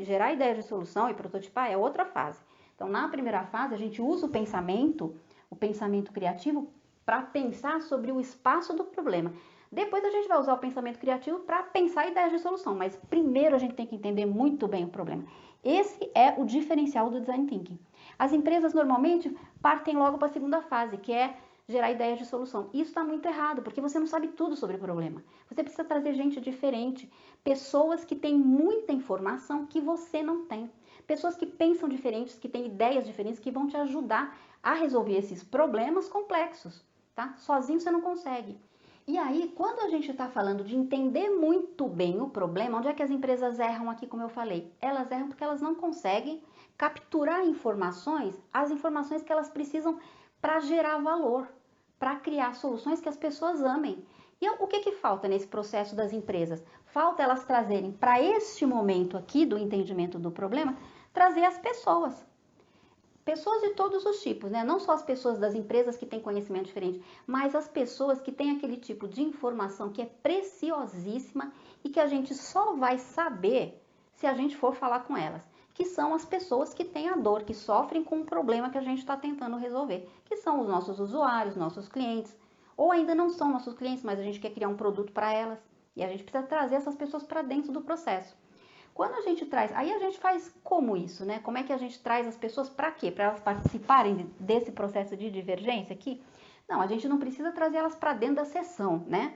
Gerar ideias de solução e prototipar é outra fase. Então, na primeira fase, a gente usa o pensamento criativo, para pensar sobre o espaço do problema. Depois a gente vai usar o pensamento criativo para pensar ideias de solução, mas primeiro a gente tem que entender muito bem o problema. Esse é o diferencial do Design Thinking. As empresas normalmente partem logo para a segunda fase, que é gerar ideias de solução. Isso está muito errado, porque você não sabe tudo sobre o problema. Você precisa trazer gente diferente, pessoas que têm muita informação que você não tem. Pessoas que pensam diferentes, que têm ideias diferentes, que vão te ajudar a resolver esses problemas complexos, tá? Sozinho você não consegue. E aí, quando a gente está falando de entender muito bem o problema, onde é que as empresas erram aqui, como eu falei? Elas erram porque elas não conseguem capturar informações, as informações que elas precisam para gerar valor, para criar soluções que as pessoas amem. E o que falta nesse processo das empresas? Falta elas trazerem para este momento aqui do entendimento do problema, trazer as pessoas. Pessoas de todos os tipos, né? Não só as pessoas das empresas que têm conhecimento diferente, mas as pessoas que têm aquele tipo de informação que é preciosíssima e que a gente só vai saber se a gente for falar com elas. Que são as pessoas que têm a dor, que sofrem com o problema que a gente está tentando resolver. Que são os nossos usuários, nossos clientes. Ou ainda não são nossos clientes, mas a gente quer criar um produto para elas. E a gente precisa trazer essas pessoas para dentro do processo. Quando a gente traz, aí a gente faz como isso, né? Como é que a gente traz as pessoas para quê? Para elas participarem desse processo de divergência aqui? Não, a gente não precisa trazer elas para dentro da sessão, né?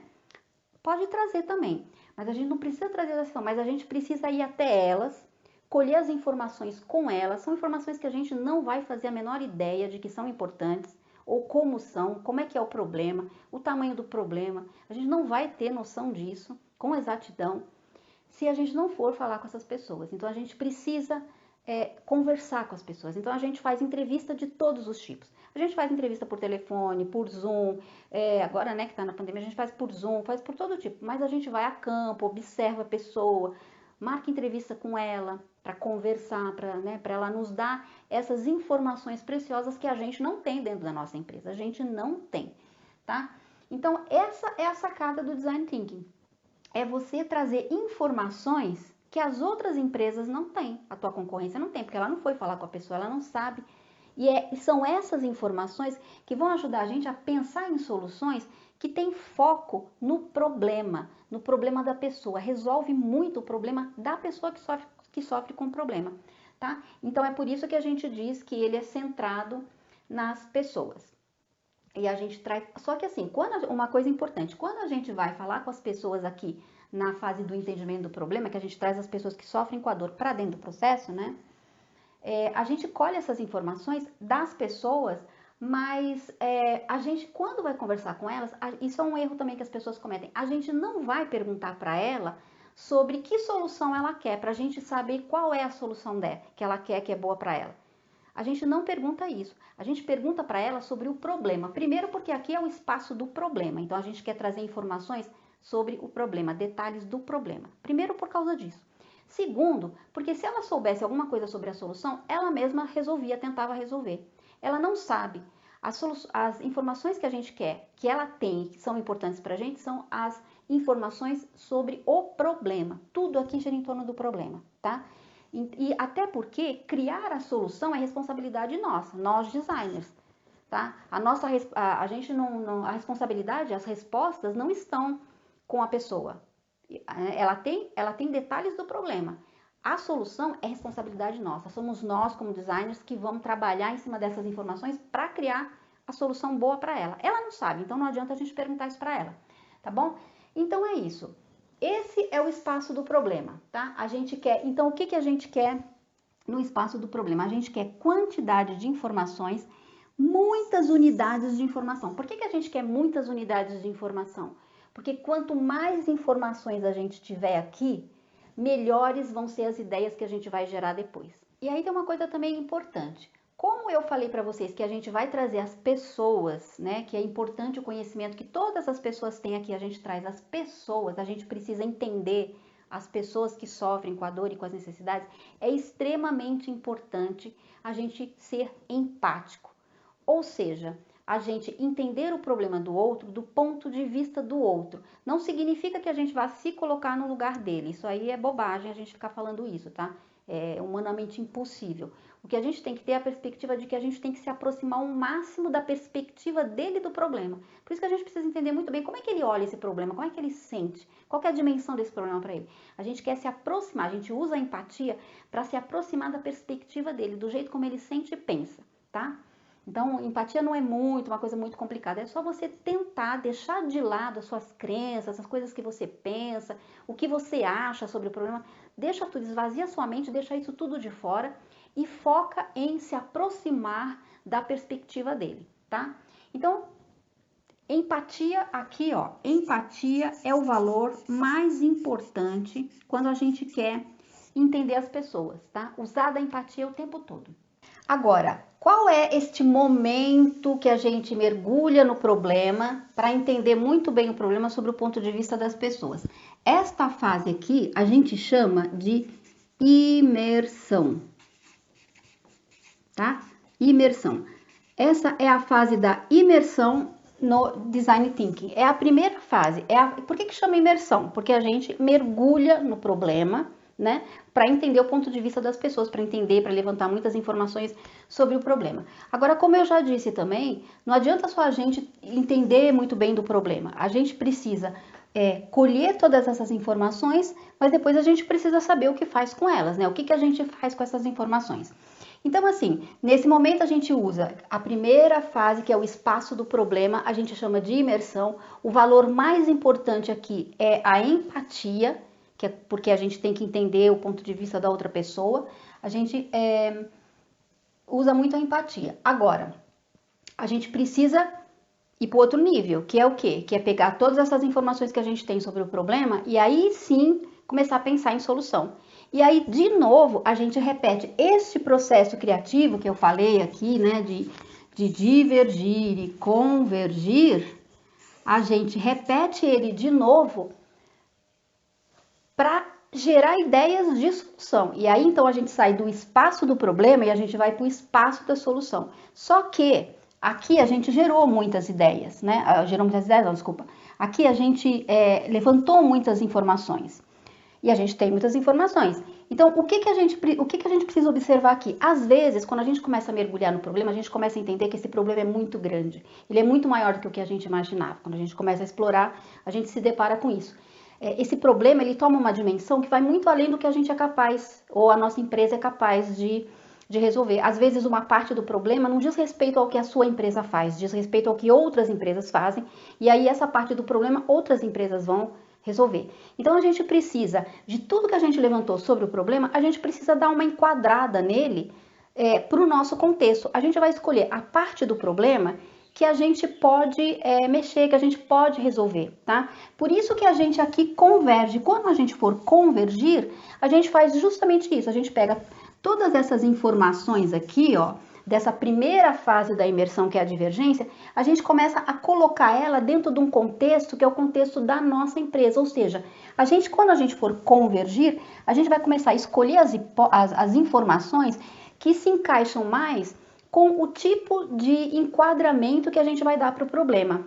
Pode trazer também, mas a gente não precisa trazer da sessão, mas a gente precisa ir até elas, colher as informações com elas. São informações que a gente não vai fazer a menor ideia de que são importantes, ou como são, como é que é o problema, o tamanho do problema. A gente não vai ter noção disso com exatidão se a gente não for falar com essas pessoas. Então a gente precisa conversar com as pessoas. Então a gente faz entrevista de todos os tipos. A gente faz entrevista por telefone, por Zoom, agora, né, que está na pandemia, a gente faz por Zoom, faz por todo tipo. Mas a gente vai a campo, observa a pessoa, marca entrevista com ela para conversar, para ela nos dar essas informações preciosas que a gente não tem dentro da nossa empresa. A gente não tem, tá? Então essa é a sacada do Design Thinking. É você trazer informações que as outras empresas não têm, a tua concorrência não tem, porque ela não foi falar com a pessoa, ela não sabe. E são essas informações que vão ajudar a gente a pensar em soluções que têm foco no problema da pessoa. Resolve muito o problema da pessoa que sofre com o problema, tá? Então é por isso que a gente diz que ele é centrado nas pessoas. E a gente traz, só que assim, uma coisa importante, quando a gente vai falar com as pessoas aqui na fase do entendimento do problema, que a gente traz as pessoas que sofrem com a dor para dentro do processo, né? A gente colhe essas informações das pessoas, mas a gente, quando vai conversar com elas, isso é um erro também que as pessoas cometem, a gente não vai perguntar para ela sobre que solução ela quer, para a gente saber qual é a solução dela, que ela quer, que é boa para ela. A gente não pergunta isso, a gente pergunta para ela sobre o problema. Primeiro porque aqui é o espaço do problema, então a gente quer trazer informações sobre o problema, detalhes do problema. Primeiro por causa disso. Segundo, porque se ela soubesse alguma coisa sobre a solução, ela mesma tentava resolver. Ela não sabe. As informações que a gente quer, que ela tem, que são importantes para a gente, são as informações sobre o problema. Tudo aqui gira em torno do problema, tá? E até porque criar a solução é responsabilidade nossa, nós designers, tá? A responsabilidade, as respostas não estão com a pessoa. Ela tem detalhes do problema. A solução é responsabilidade nossa. Somos nós, como designers, que vamos trabalhar em cima dessas informações para criar a solução boa para ela. Ela não sabe, então não adianta a gente perguntar isso para ela, tá bom? Então é isso. Esse é o espaço do problema, tá? Então o que a gente quer no espaço do problema? A gente quer quantidade de informações, muitas unidades de informação. Por que a gente quer muitas unidades de informação? Porque quanto mais informações a gente tiver aqui, melhores vão ser as ideias que a gente vai gerar depois. E aí tem uma coisa também importante. Como eu falei para vocês que a gente vai trazer as pessoas, né, que é importante o conhecimento que todas as pessoas têm aqui, a gente traz as pessoas, a gente precisa entender as pessoas que sofrem com a dor e com as necessidades, é extremamente importante a gente ser empático. Ou seja, a gente entender o problema do outro do ponto de vista do outro. Não significa que a gente vá se colocar no lugar dele. Isso aí é bobagem a gente ficar falando isso, tá? É humanamente impossível. O que a gente tem que ter é a perspectiva de que a gente tem que se aproximar ao máximo da perspectiva dele do problema. Por isso que a gente precisa entender muito bem como é que ele olha esse problema, como é que ele sente, qual que é a dimensão desse problema para ele. A gente quer se aproximar, a gente usa a empatia para se aproximar da perspectiva dele, do jeito como ele sente e pensa, tá? Então, empatia não é uma coisa muito complicada, é só você tentar deixar de lado as suas crenças, as coisas que você pensa, o que você acha sobre o problema, deixa tudo, esvazia sua mente, deixa isso tudo de fora e foca em se aproximar da perspectiva dele, tá? Então, empatia aqui, ó, empatia é o valor mais importante quando a gente quer entender as pessoas, tá? Usar da empatia o tempo todo. Agora, qual é este momento que a gente mergulha no problema para entender muito bem o problema sobre o ponto de vista das pessoas? Esta fase aqui a gente chama de imersão, tá? Imersão. Essa é a fase da imersão no Design Thinking. É a primeira fase. Por que chama imersão? Porque a gente mergulha no problema, né, para entender o ponto de vista das pessoas, para entender, para levantar muitas informações sobre o problema. Agora, como eu já disse também, não adianta só a gente entender muito bem do problema, a gente precisa colher todas essas informações, mas depois a gente precisa saber o que faz com elas, né? O que a gente faz com essas informações. Então, assim, nesse momento a gente usa a primeira fase, que é o espaço do problema, a gente chama de imersão. O valor mais importante aqui é a empatia, que é porque a gente tem que entender o ponto de vista da outra pessoa. A gente usa muito a empatia. Agora, a gente precisa ir para o outro nível, que é o quê? Que é pegar todas essas informações que a gente tem sobre o problema e aí sim começar a pensar em solução. E aí, de novo, a gente repete este processo criativo que eu falei aqui, né, de divergir e convergir, a gente repete ele de novo para gerar ideias de solução. E aí, então, a gente sai do espaço do problema e a gente vai para o espaço da solução. Só que aqui a gente gerou muitas ideias, né? Aqui a gente levantou muitas informações. E a gente tem muitas informações. Então, o que a gente precisa observar aqui? Às vezes, quando a gente começa a mergulhar no problema, a gente começa a entender que esse problema é muito grande. Ele é muito maior do que o que a gente imaginava. Quando a gente começa a explorar, a gente se depara com isso. Esse problema, ele toma uma dimensão que vai muito além do que a gente é capaz, ou a nossa empresa é capaz de resolver. Às vezes, uma parte do problema não diz respeito ao que a sua empresa faz, diz respeito ao que outras empresas fazem. E aí, essa parte do problema, outras empresas vão resolver. Então, a gente precisa, de tudo que a gente levantou sobre o problema, a gente precisa dar uma enquadrada nele para o nosso contexto. A gente vai escolher a parte do problema que a gente pode mexer, que a gente pode resolver, tá? Por isso que a gente aqui converge. Quando a gente for convergir, a gente faz justamente isso. A gente pega todas essas informações aqui, ó, dessa primeira fase da imersão, que é a divergência, a gente começa a colocar ela dentro de um contexto que é o contexto da nossa empresa. Ou seja, quando a gente for convergir, a gente vai começar a escolher as informações que se encaixam mais com o tipo de enquadramento que a gente vai dar para o problema.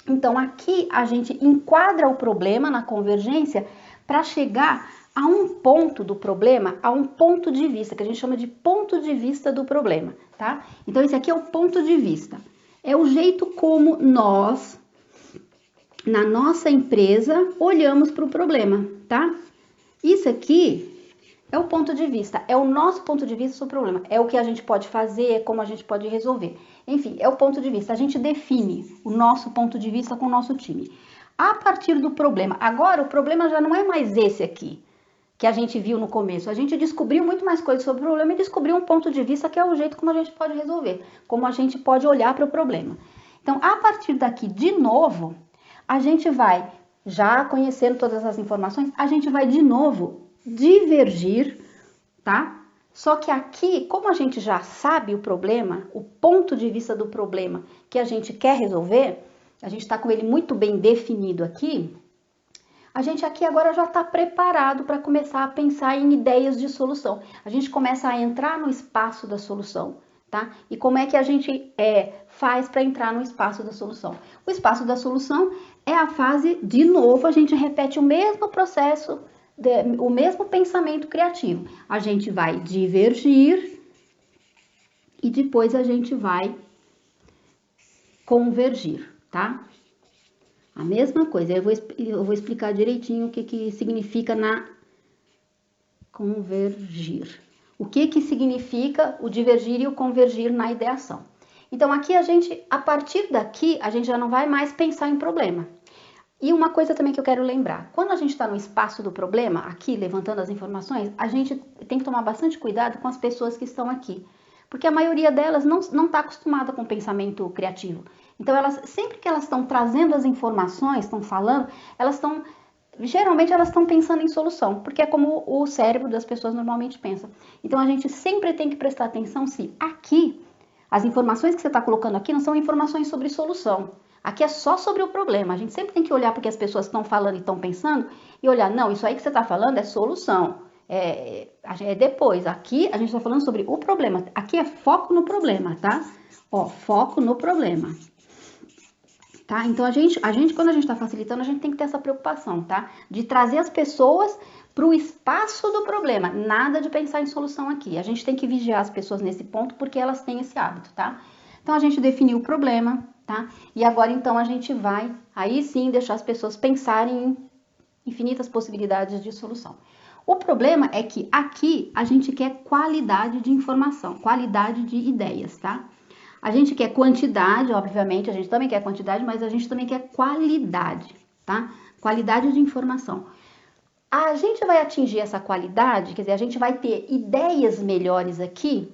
Então, aqui a gente enquadra o problema na convergência para chegar a um ponto do problema, a um ponto de vista, que a gente chama de ponto de vista do problema, tá? Então, esse aqui é o ponto de vista. É o jeito como nós, na nossa empresa, olhamos para o problema, tá? Isso aqui é o ponto de vista, é o nosso ponto de vista sobre o problema. É o que a gente pode fazer, é como a gente pode resolver. Enfim, é o ponto de vista. A gente define o nosso ponto de vista com o nosso time. A partir do problema. Agora, o problema já não é mais esse aqui, que a gente viu no começo. A gente descobriu muito mais coisas sobre o problema e descobriu um ponto de vista que é o jeito como a gente pode resolver, como a gente pode olhar para o problema. Então, a partir daqui, de novo, a gente vai, já conhecendo todas as informações, a gente vai de novo divergir, tá? Só que aqui, como a gente já sabe o problema, o ponto de vista do problema que a gente quer resolver, a gente está com ele muito bem definido aqui, a gente aqui agora já está preparado para começar a pensar em ideias de solução. A gente começa a entrar no espaço da solução, tá? E como é que a gente faz para entrar no espaço da solução? O espaço da solução é a fase, de novo, a gente repete o mesmo processo, o mesmo pensamento criativo. A gente vai divergir e depois a gente vai convergir, tá? A mesma coisa, eu vou explicar direitinho o que significa na convergir. O que significa o divergir e o convergir na ideação. Então, aqui a partir daqui, a gente já não vai mais pensar em problema. E uma coisa também que eu quero lembrar, quando a gente está no espaço do problema, aqui levantando as informações, a gente tem que tomar bastante cuidado com as pessoas que estão aqui. Porque a maioria delas não está acostumada com pensamento criativo. Então, sempre que elas estão trazendo as informações, estão falando, geralmente elas estão pensando em solução, porque é como o cérebro das pessoas normalmente pensa. Então, a gente sempre tem que prestar atenção se aqui, as informações que você está colocando aqui não são informações sobre solução. Aqui é só sobre o problema. A gente sempre tem que olhar porque as pessoas estão falando e estão pensando e olhar, não, isso aí que você está falando é solução. É depois. Aqui a gente está falando sobre o problema. Aqui é foco no problema, tá? Ó, foco no problema. Tá? Então, quando a gente está facilitando, a gente tem que ter essa preocupação, tá? De trazer as pessoas para o espaço do problema. Nada de pensar em solução aqui. A gente tem que vigiar as pessoas nesse ponto porque elas têm esse hábito, tá? Então, a gente definiu o problema, tá? E agora então a gente vai aí sim deixar as pessoas pensarem em infinitas possibilidades de solução. O problema é que aqui a gente quer qualidade de informação, qualidade de ideias, tá? A gente quer quantidade, obviamente, a gente também quer quantidade, mas a gente também quer qualidade, tá? Qualidade de informação. A gente vai atingir essa qualidade, quer dizer, a gente vai ter ideias melhores aqui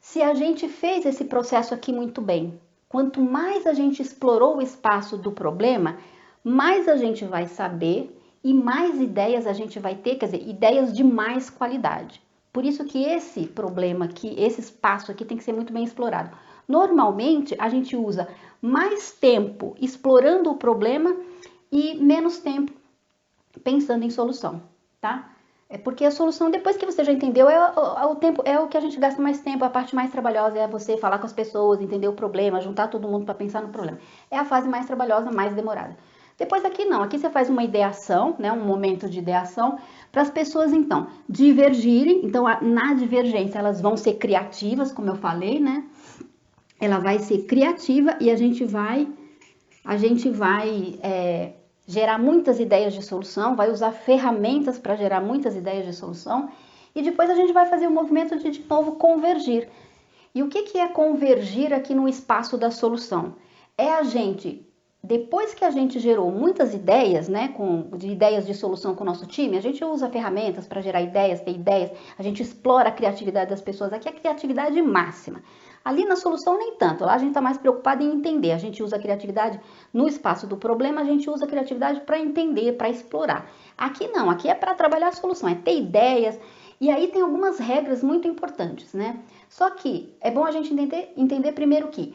se a gente fez esse processo aqui muito bem. Quanto mais a gente explorou o espaço do problema, mais a gente vai saber e mais ideias a gente vai ter, quer dizer, ideias de mais qualidade. Por isso que esse problema aqui, esse espaço aqui tem que ser muito bem explorado. Normalmente, a gente usa mais tempo explorando o problema e menos tempo pensando em solução, tá? É porque a solução, depois que você já entendeu, é o que a gente gasta mais tempo, a parte mais trabalhosa é você falar com as pessoas, entender o problema, juntar todo mundo para pensar no problema. É a fase mais trabalhosa, mais demorada. Depois aqui não, aqui você faz uma ideação, né, um momento de ideação, para as pessoas então divergirem. Então na divergência elas vão ser criativas, como eu falei, né? Ela vai ser criativa e a gente vai gerar muitas ideias de solução, vai usar ferramentas para gerar muitas ideias de solução e depois a gente vai fazer o movimento de novo convergir. E o que é convergir aqui no espaço da solução? É a gente, depois que a gente gerou muitas ideias, né, de ideias de solução com o nosso time, a gente usa ferramentas para gerar ideias, ter ideias, a gente explora a criatividade das pessoas, aqui é a criatividade máxima. Ali na solução nem tanto, lá a gente está mais preocupado em entender, a gente usa a criatividade no espaço do problema, a gente usa a criatividade para entender, para explorar. Aqui não, aqui é para trabalhar a solução, é ter ideias, e aí tem algumas regras muito importantes, né? Só que é bom a gente entender primeiro que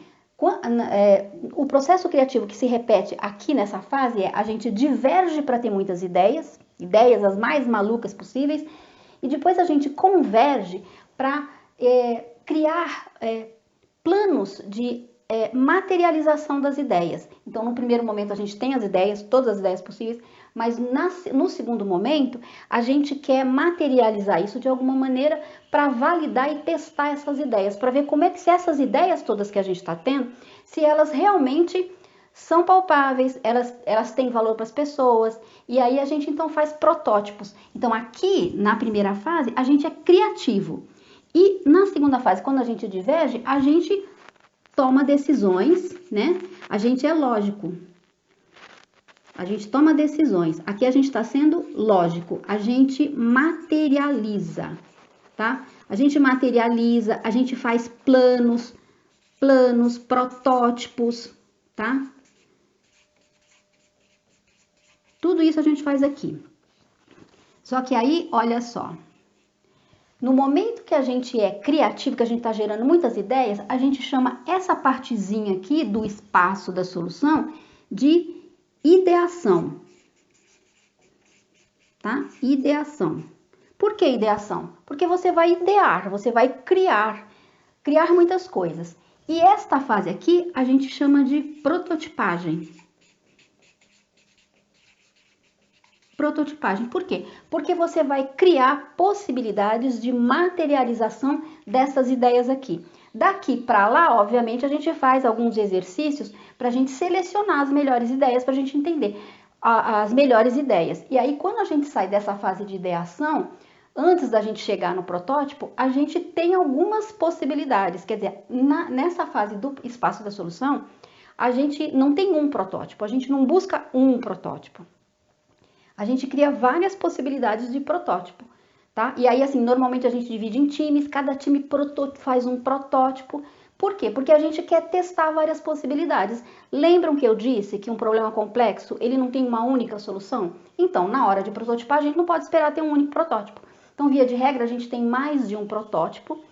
o processo criativo que se repete aqui nessa fase é a gente diverge para ter muitas ideias, ideias as mais malucas possíveis, e depois a gente converge para criar planos de materialização das ideias. Então, no primeiro momento, a gente tem as ideias, todas as ideias possíveis, mas no segundo momento, a gente quer materializar isso de alguma maneira para validar e testar essas ideias, para ver como é que se essas ideias todas que a gente está tendo, se elas realmente são palpáveis, elas têm valor para as pessoas, e aí a gente então faz protótipos. Então, aqui, na primeira fase, a gente é criativo. E na segunda fase, quando a gente diverge, a gente toma decisões, né? A gente é lógico. A gente toma decisões. Aqui a gente está sendo lógico. A gente materializa, tá? A gente materializa, a gente faz planos, protótipos, tá? Tudo isso a gente faz aqui. Só que aí, olha só. No momento que a gente é criativo, que a gente está gerando muitas ideias, a gente chama essa partezinha aqui do espaço da solução de ideação, tá? Ideação. Por que ideação? Porque você vai idear, você vai criar muitas coisas. E esta fase aqui a gente chama de prototipagem. Prototipagem. Por quê? Porque você vai criar possibilidades de materialização dessas ideias aqui. Daqui para lá, obviamente, a gente faz alguns exercícios para a gente selecionar as melhores ideias, para a gente entender as melhores ideias. E aí, quando a gente sai dessa fase de ideação, antes da gente chegar no protótipo, a gente tem algumas possibilidades. Quer dizer, nessa fase do espaço da solução, a gente não tem um protótipo, a gente não busca um protótipo. A gente cria várias possibilidades de protótipo, tá? E aí, assim, normalmente a gente divide em times, cada time faz um protótipo. Por quê? Porque a gente quer testar várias possibilidades. Lembram que eu disse que um problema complexo, ele não tem uma única solução? Então, na hora de prototipar, a gente não pode esperar ter um único protótipo. Então, via de regra, a gente tem mais de um protótipo.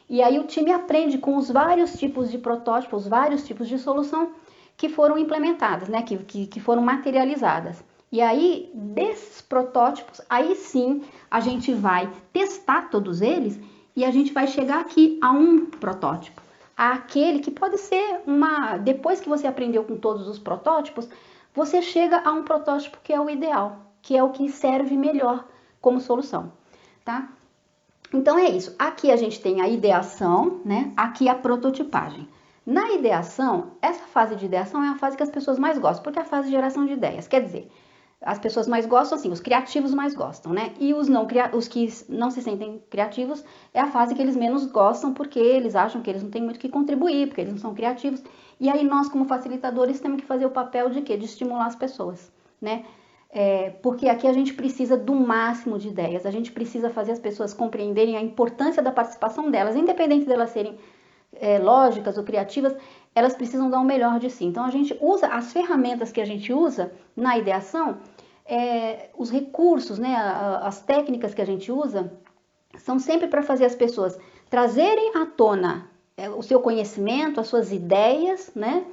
E aí o time aprende com os vários tipos de protótipos, vários tipos de solução que foram implementadas, né? Que foram materializadas. E aí, desses protótipos, aí sim, a gente vai testar todos eles e a gente vai chegar aqui a um protótipo. Aquele que pode ser depois que você aprendeu com todos os protótipos, você chega a um protótipo que é o ideal, que é o que serve melhor como solução, tá? Então é isso. Aqui a gente tem a ideação, né? Aqui a prototipagem. Na ideação, essa fase de ideação é a fase que as pessoas mais gostam, porque é a fase de geração de ideias. Quer dizer, as pessoas mais gostam, assim, os criativos mais gostam, né? E os que não se sentem criativos é a fase que eles menos gostam, porque eles acham que eles não têm muito o que contribuir, porque eles não são criativos. E aí nós, como facilitadores, temos que fazer o papel de quê? De estimular as pessoas, né? Porque aqui a gente precisa do máximo de ideias, a gente precisa fazer as pessoas compreenderem a importância da participação delas, independente delas serem lógicas ou criativas, elas precisam dar o melhor de si. Então a gente usa as ferramentas que a gente usa na ideação, os recursos, né, as técnicas que a gente usa, são sempre para fazer as pessoas trazerem à tona o seu conhecimento, as suas ideias, né?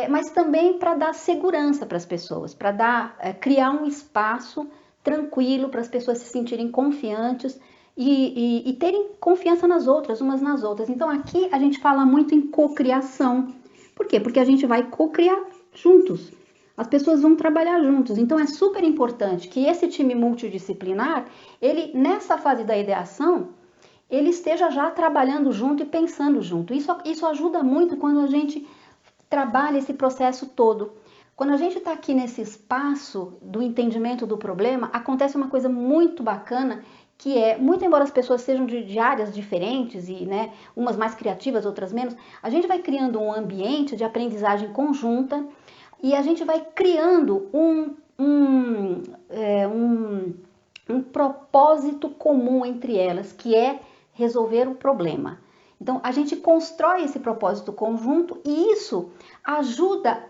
Mas também para dar segurança para as pessoas, para criar um espaço tranquilo para as pessoas se sentirem confiantes e terem confiança nas outras, umas nas outras. Então aqui a gente fala muito em cocriação. Por quê? Porque a gente vai cocriar juntos. As pessoas vão trabalhar juntos. Então é super importante que esse time multidisciplinar, ele nessa fase da ideação, ele esteja já trabalhando junto e pensando junto. Isso ajuda muito quando a gente trabalha esse processo todo. Quando a gente está aqui nesse espaço do entendimento do problema, acontece uma coisa muito bacana, que muito embora as pessoas sejam de áreas diferentes, e né, umas mais criativas, outras menos, a gente vai criando um ambiente de aprendizagem conjunta e a gente vai criando um propósito comum entre elas, que é resolver o problema. Então, a gente constrói esse propósito conjunto e isso ajuda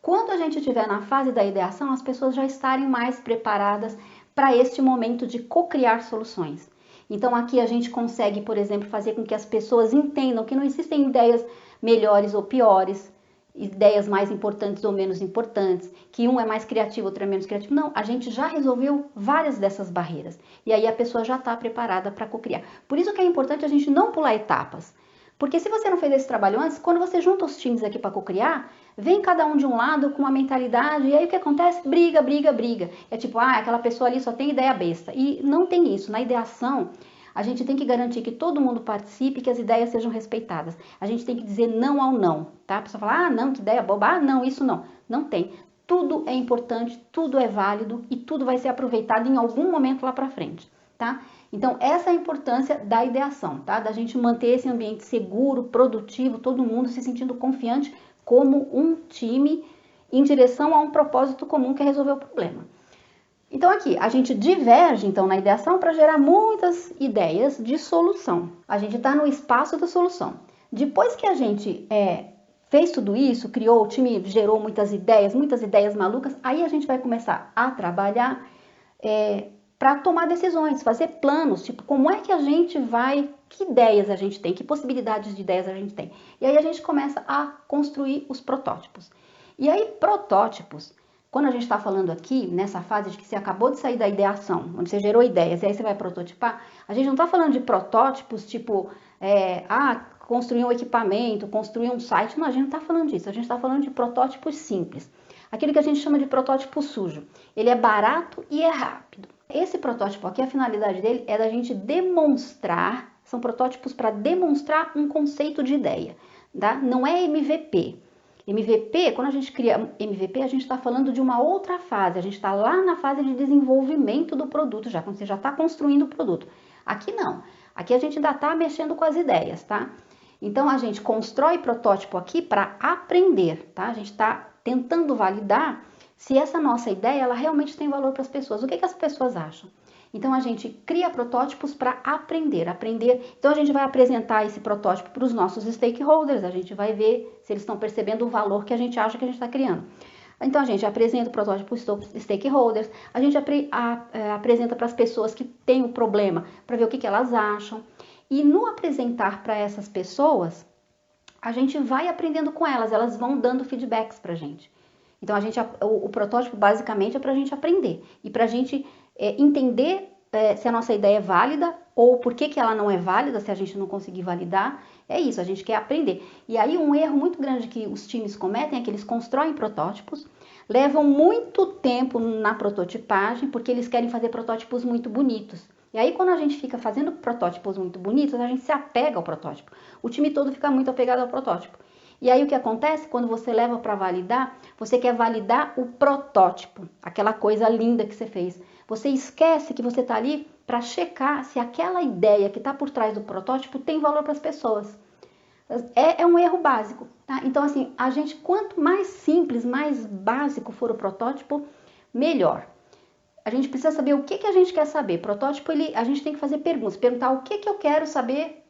quando a gente estiver na fase da ideação, as pessoas já estarem mais preparadas para este momento de co-criar soluções. Então, aqui a gente consegue, por exemplo, fazer com que as pessoas entendam que não existem ideias melhores ou piores, ideias mais importantes ou menos importantes, que um é mais criativo, outro é menos criativo. Não, a gente já resolveu várias dessas barreiras. E aí a pessoa já está preparada para co-criar. Por isso que é importante a gente não pular etapas. Porque se você não fez esse trabalho antes, quando você junta os times aqui para co-criar, vem cada um de um lado com uma mentalidade, e aí o que acontece? Briga, briga, briga. É tipo, aquela pessoa ali só tem ideia besta. E não tem isso. Na ideação, a gente tem que garantir que todo mundo participe e que as ideias sejam respeitadas. A gente tem que dizer não ao não, tá? A pessoa fala, não, que ideia boba, não, isso não. Não tem. Tudo é importante, tudo é válido e tudo vai ser aproveitado em algum momento lá para frente, tá? Então, essa é a importância da ideação, tá? Da gente manter esse ambiente seguro, produtivo, todo mundo se sentindo confiante como um time em direção a um propósito comum que é resolver o problema. Então aqui, a gente diverge então na ideação para gerar muitas ideias de solução. A gente está no espaço da solução. Depois que a gente fez tudo isso, criou, o time gerou muitas ideias malucas, aí a gente vai começar a trabalhar para tomar decisões, fazer planos, tipo, como é que a gente vai, que ideias a gente tem, que possibilidades de ideias a gente tem. E aí a gente começa a construir os protótipos. E aí, protótipos, quando a gente está falando aqui, nessa fase de que você acabou de sair da ideação, onde você gerou ideias e aí você vai prototipar, a gente não está falando de protótipos tipo, construir um equipamento, construir um site, não, a gente não está falando disso, a gente está falando de protótipos simples. Aquele que a gente chama de protótipo sujo. Ele é barato e é rápido. Esse protótipo aqui, a finalidade dele é da gente demonstrar, são protótipos para demonstrar um conceito de ideia, tá? Não é MVP. MVP, quando a gente cria MVP, a gente está falando de uma outra fase, a gente está lá na fase de desenvolvimento do produto, já quando você já está construindo o produto. Aqui não, aqui a gente ainda está mexendo com as ideias, tá? Então a gente constrói protótipo aqui para aprender, tá? A gente está tentando validar se essa nossa ideia ela realmente tem valor para as pessoas. O que as pessoas acham? Então a gente cria protótipos para aprender. Então a gente vai apresentar esse protótipo para os nossos stakeholders, a gente vai ver se eles estão percebendo o valor que a gente acha que a gente está criando. Então a gente apresenta o protótipo para os stakeholders, a gente apresenta para as pessoas que têm o problema, para ver o que elas acham. E no apresentar para essas pessoas, a gente vai aprendendo com elas vão dando feedbacks para a gente. Então o protótipo basicamente é para a gente aprender e para a gente entender se a nossa ideia é válida ou por que ela não é válida, se a gente não conseguir validar. É isso, a gente quer aprender. E aí um erro muito grande que os times cometem é que eles constroem protótipos, levam muito tempo na prototipagem, porque eles querem fazer protótipos muito bonitos. E aí quando a gente fica fazendo protótipos muito bonitos, a gente se apega ao protótipo. O time todo fica muito apegado ao protótipo. E aí o que acontece? Quando você leva para validar, você quer validar o protótipo, aquela coisa linda que você fez. Você esquece que você está ali para checar se aquela ideia que está por trás do protótipo tem valor para as pessoas. É um erro básico, tá? Então, assim, a gente, quanto mais simples, mais básico for o protótipo, melhor. A gente precisa saber o que a gente quer saber. Protótipo, a gente tem que fazer perguntas, perguntar o que eu quero saber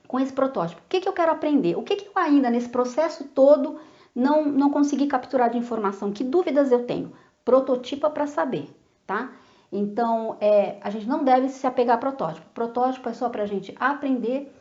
com esse protótipo, o que eu quero aprender, o que eu ainda nesse processo todo não consegui capturar de informação, que dúvidas eu tenho. Prototipa para saber, tá? Então, a gente não deve se apegar a protótipo. Protótipo é só para a gente aprender.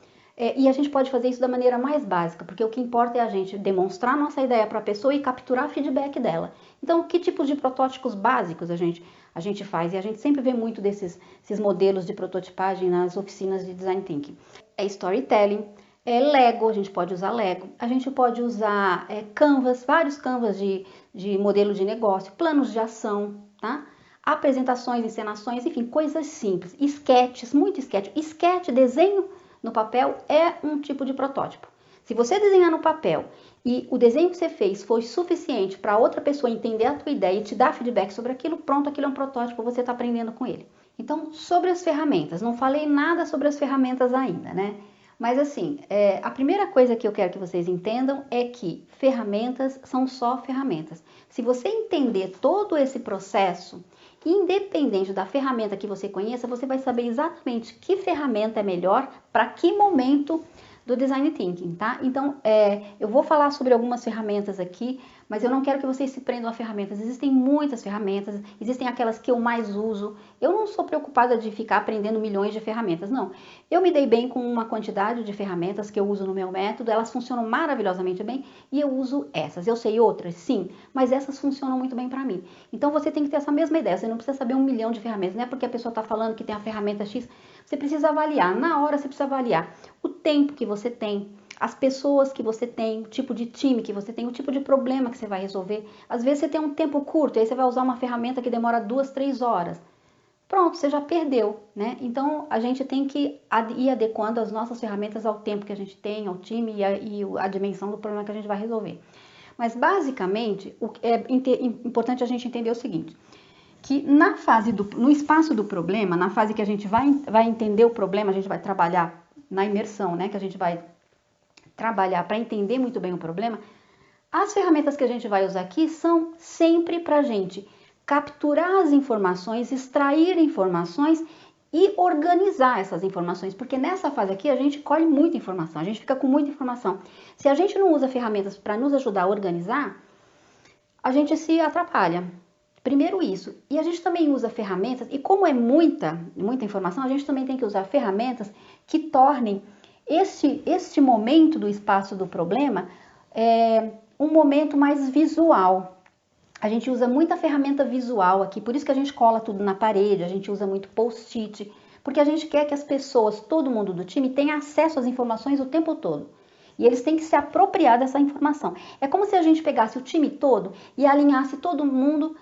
E a gente pode fazer isso da maneira mais básica, porque o que importa é a gente demonstrar nossa ideia para a pessoa e capturar feedback dela. Então, que tipos de protótipos básicos a gente faz? E a gente sempre vê muito esses modelos de prototipagem nas oficinas de Design Thinking. É storytelling, é Lego, a gente pode usar Lego, a gente pode usar Canvas, vários Canvas de modelo de negócio, planos de ação, tá? Apresentações, encenações, enfim, coisas simples. Sketches, muito sketch. Sketch, desenho no papel é um tipo de protótipo. Se você desenhar no papel e o desenho que você fez foi suficiente para outra pessoa entender a tua ideia e te dar feedback sobre aquilo, pronto, aquilo é um protótipo, você está aprendendo com ele. Então, sobre as ferramentas, não falei nada sobre as ferramentas ainda, né? Mas assim, a primeira coisa que eu quero que vocês entendam é que ferramentas são só ferramentas. Se você entender todo esse processo, independente da ferramenta que você conheça, você vai saber exatamente que ferramenta é melhor para que momento do Design Thinking, tá? Então, eu vou falar sobre algumas ferramentas aqui, mas eu não quero que vocês se prendam a ferramentas. Existem muitas ferramentas, existem aquelas que eu mais uso. Eu não sou preocupada de ficar aprendendo milhões de ferramentas, não. Eu me dei bem com uma quantidade de ferramentas que eu uso no meu método, elas funcionam maravilhosamente bem e eu uso essas. Eu sei outras, sim, mas essas funcionam muito bem para mim. Então, você tem que ter essa mesma ideia, você não precisa saber 1 milhão de ferramentas, não é porque a pessoa está falando que tem a ferramenta X, você precisa avaliar, na hora você precisa avaliar o tempo que você tem, as pessoas que você tem, o tipo de time que você tem, o tipo de problema que você vai resolver. Às vezes você tem um tempo curto, aí você vai usar uma ferramenta que demora 2, 3 horas. Pronto, você já perdeu, né? Então, a gente tem que ir adequando as nossas ferramentas ao tempo que a gente tem, ao time e a dimensão do problema que a gente vai resolver. Mas, basicamente, é importante a gente entender o seguinte, que no espaço do problema, na fase que a gente vai entender o problema, a gente vai trabalhar na imersão, né? Que a gente vai trabalhar para entender muito bem o problema, as ferramentas que a gente vai usar aqui são sempre para a gente capturar as informações, extrair informações e organizar essas informações, porque nessa fase aqui a gente colhe muita informação, a gente fica com muita informação. Se a gente não usa ferramentas para nos ajudar a organizar, a gente se atrapalha. Primeiro isso. E a gente também usa ferramentas, e como é muita informação, a gente também tem que usar ferramentas que tornem este momento do espaço do problema um momento mais visual. A gente usa muita ferramenta visual aqui, por isso que a gente cola tudo na parede, a gente usa muito post-it, porque a gente quer que as pessoas, todo mundo do time, tenha acesso às informações o tempo todo. E eles têm que se apropriar dessa informação. É como se a gente pegasse o time todo e alinhasse todo mundo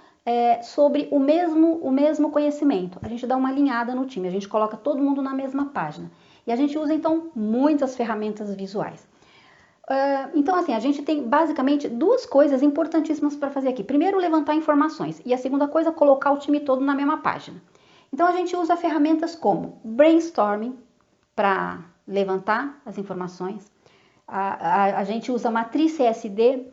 sobre o mesmo conhecimento. A gente dá uma alinhada no time, a gente coloca todo mundo na mesma página. E a gente usa, então, muitas ferramentas visuais. Então, assim, a gente tem basicamente 2 coisas importantíssimas para fazer aqui. Primeiro, levantar informações. E a segunda coisa, colocar o time todo na mesma página. Então, a gente usa ferramentas como brainstorming para levantar as informações. A gente usa a matriz CSD.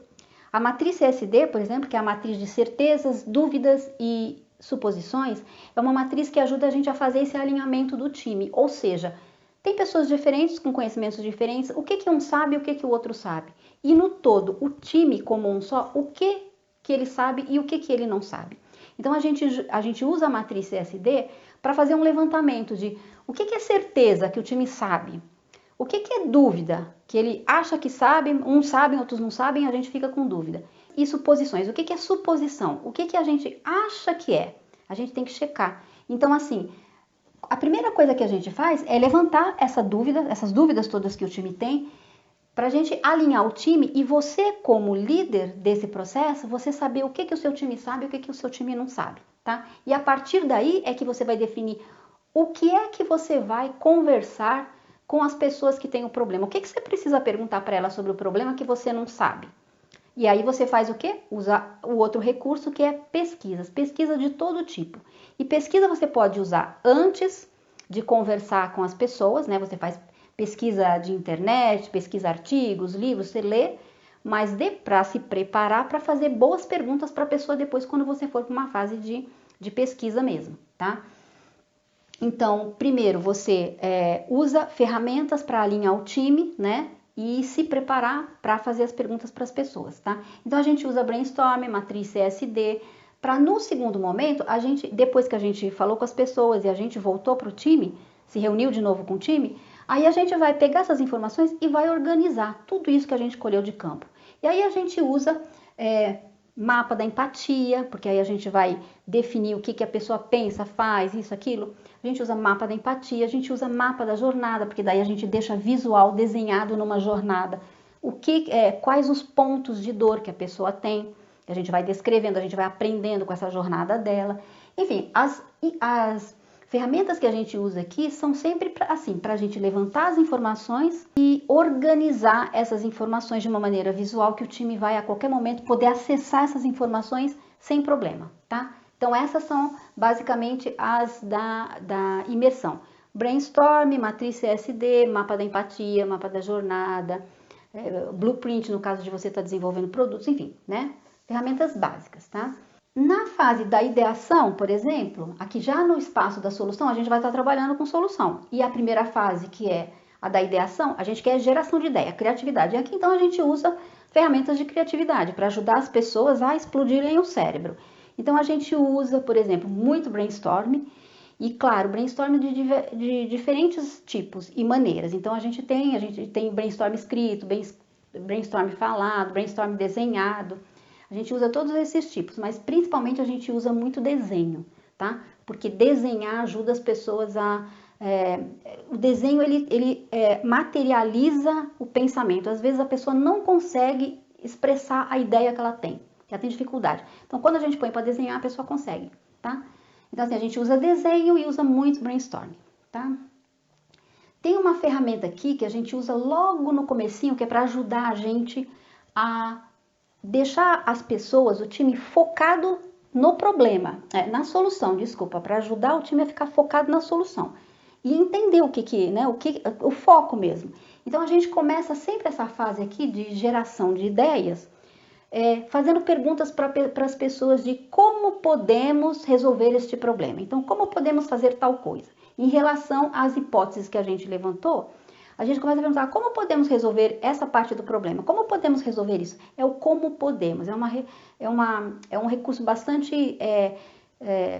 A matriz CSD, por exemplo, que é a matriz de certezas, dúvidas e suposições, é uma matriz que ajuda a gente a fazer esse alinhamento do time. Ou seja, tem pessoas diferentes, com conhecimentos diferentes, o que um sabe e o que o outro sabe. E no todo, o time como um só, o que ele sabe e o que ele não sabe. Então, a gente usa a matriz CSD para fazer um levantamento de o que é certeza que o time sabe, o que é dúvida, que ele acha que sabe, uns sabem, outros não sabem, a gente fica com dúvida. E suposições, o que é suposição, o que a gente acha que é, a gente tem que checar. Então, assim, a primeira coisa que a gente faz é levantar essas dúvidas todas que o time tem, para a gente alinhar o time e você, como líder desse processo, você saber o que o seu time sabe e o que o seu time não sabe, tá? E a partir daí é que você vai definir o que é que você vai conversar com as pessoas que têm o problema. O que você precisa perguntar para ela sobre o problema que você não sabe? E aí você faz o quê? Usa o outro recurso, que é pesquisas. Pesquisa de todo tipo. E pesquisa você pode usar antes de conversar com as pessoas, né? Você faz pesquisa de internet, pesquisa artigos, livros, você lê, mas dê para se preparar para fazer boas perguntas para a pessoa depois, quando você for para uma fase de pesquisa mesmo, tá? Então, primeiro você usa ferramentas para alinhar o time, né? E se preparar para fazer as perguntas para as pessoas, tá? Então a gente usa brainstorm, matriz CSD, para no segundo momento, depois que a gente falou com as pessoas e a gente voltou para o time, se reuniu de novo com o time, aí a gente vai pegar essas informações e vai organizar tudo isso que a gente colheu de campo. E aí a gente usa mapa da empatia, porque aí a gente vai definir o que a pessoa pensa, faz, isso, aquilo. A gente usa mapa da empatia, a gente usa mapa da jornada, porque daí a gente deixa visual desenhado numa jornada. Quais os pontos de dor que a pessoa tem, a gente vai descrevendo, a gente vai aprendendo com essa jornada dela. Enfim, as ferramentas que a gente usa aqui são sempre assim, para a gente levantar as informações e organizar essas informações de uma maneira visual, que o time vai a qualquer momento poder acessar essas informações sem problema, tá? Então essas são basicamente as da imersão. Brainstorm, matriz CSD, mapa da empatia, mapa da jornada, blueprint no caso de você estar desenvolvendo produtos, enfim, né? Ferramentas básicas, tá? Na fase da ideação, por exemplo, aqui já no espaço da solução, a gente vai estar trabalhando com solução. E a primeira fase, que é a da ideação, a gente quer geração de ideia, criatividade. E aqui então a gente usa ferramentas de criatividade para ajudar as pessoas a explodirem o cérebro. Então a gente usa, por exemplo, muito brainstorm e, claro, brainstorm de diferentes tipos e maneiras. Então a gente tem brainstorm escrito, brainstorm falado, brainstorm desenhado. A gente usa todos esses tipos, mas principalmente a gente usa muito desenho, tá? Porque desenhar ajuda as pessoas o desenho, ele materializa o pensamento. Às vezes a pessoa não consegue expressar a ideia que ela tem dificuldade. Então, quando a gente põe para desenhar, a pessoa consegue, tá? Então, assim, a gente usa desenho e usa muito brainstorming, tá? Tem uma ferramenta aqui que a gente usa logo no comecinho, que é para ajudar a gente a deixar as pessoas, o time, focado no problema, na solução, desculpa, para ajudar o time a ficar focado na solução e entender o foco mesmo. Então a gente começa sempre essa fase aqui de geração de ideias, fazendo perguntas para as pessoas de como podemos resolver este problema. Então, como podemos fazer tal coisa? Em relação às hipóteses que a gente levantou, a gente começa a perguntar como podemos resolver essa parte do problema, como podemos resolver isso? É o como podemos, é um recurso bastante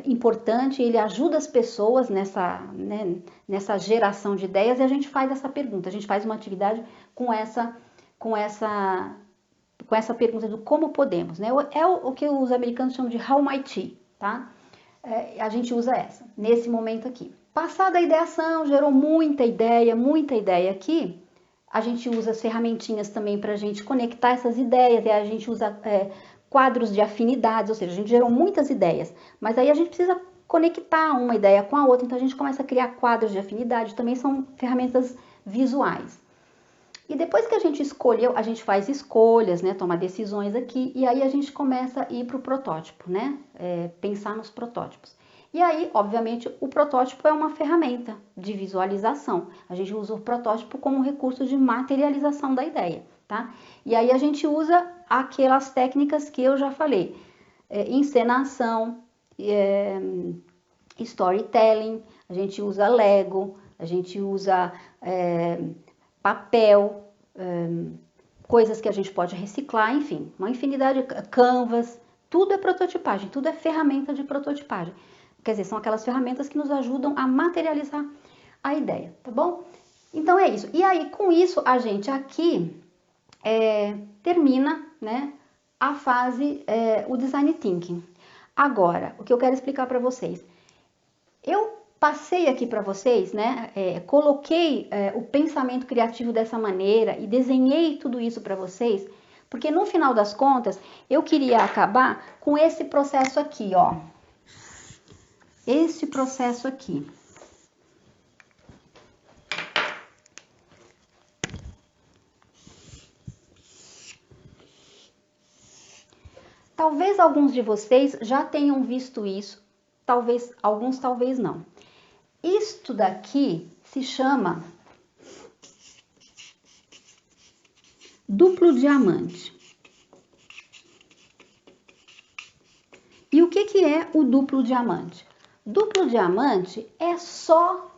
importante, ele ajuda as pessoas nessa geração de ideias, e a gente faz essa pergunta, a gente faz uma atividade com essa pergunta do como podemos, né? É o que os americanos chamam de how might we, tá? A gente usa essa, nesse momento aqui. Passada a ideação, gerou muita ideia aqui, a gente usa as ferramentinhas também para a gente conectar essas ideias, e a gente usa quadros de afinidades, ou seja, a gente gerou muitas ideias, mas aí a gente precisa conectar uma ideia com a outra, então a gente começa a criar quadros de afinidade, também são ferramentas visuais. E depois que a gente escolheu, a gente faz escolhas, né, toma decisões aqui, e aí a gente começa a ir para o protótipo, né, pensar nos protótipos. E aí, obviamente, o protótipo é uma ferramenta de visualização. A gente usa o protótipo como um recurso de materialização da ideia, tá? E aí a gente usa aquelas técnicas que eu já falei. Encenação, storytelling, a gente usa Lego, a gente usa papel, coisas que a gente pode reciclar, enfim, uma infinidade de canvas, tudo é prototipagem, tudo é ferramenta de prototipagem. Quer dizer, são aquelas ferramentas que nos ajudam a materializar a ideia, tá bom? Então é isso. E aí, com isso, a gente aqui termina, né, a fase, o Design Thinking. Agora, o que eu quero explicar para vocês. Eu passei aqui para vocês, né, coloquei o pensamento criativo dessa maneira e desenhei tudo isso para vocês, porque no final das contas, eu queria acabar com esse processo aqui, ó. Esse processo aqui. Talvez alguns de vocês já tenham visto isso, talvez alguns, talvez não. Isto daqui se chama duplo diamante. E o que é o duplo diamante? Duplo diamante é só...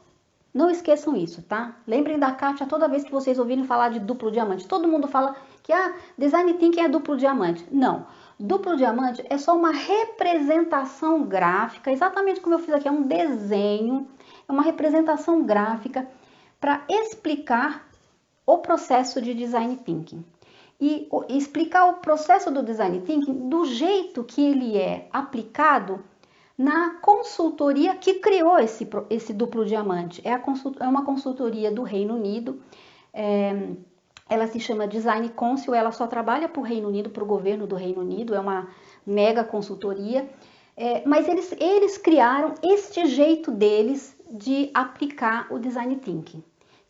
Não esqueçam isso, tá? Lembrem da Kátia toda vez que vocês ouvirem falar de duplo diamante. Todo mundo fala que Design Thinking é duplo diamante. Não. Duplo diamante é só uma representação gráfica, exatamente como eu fiz aqui, é um desenho, é uma representação gráfica para explicar o processo de Design Thinking. E explicar o processo do Design Thinking do jeito que ele é aplicado na consultoria que criou esse duplo diamante. É uma consultoria do Reino Unido, ela se chama Design Council, ela só trabalha para o Reino Unido, para o governo do Reino Unido, é uma mega consultoria, mas eles criaram este jeito deles de aplicar o Design Thinking,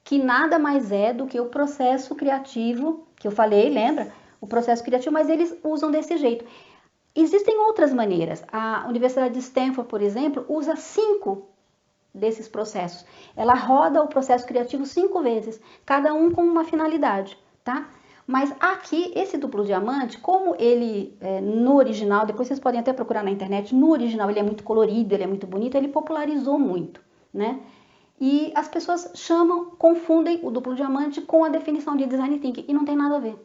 que nada mais é do que o processo criativo, que eu falei, lembra? O processo criativo, mas eles usam desse jeito. Existem outras maneiras. A Universidade de Stanford, por exemplo, usa 5 desses processos. Ela roda o processo criativo 5 vezes, cada um com uma finalidade, tá? Mas aqui, esse duplo diamante, como ele, no original, depois vocês podem até procurar na internet, no original ele é muito colorido, ele é muito bonito, ele popularizou muito, né? E as pessoas confundem o duplo diamante com a definição de Design Thinking, e não tem nada a ver.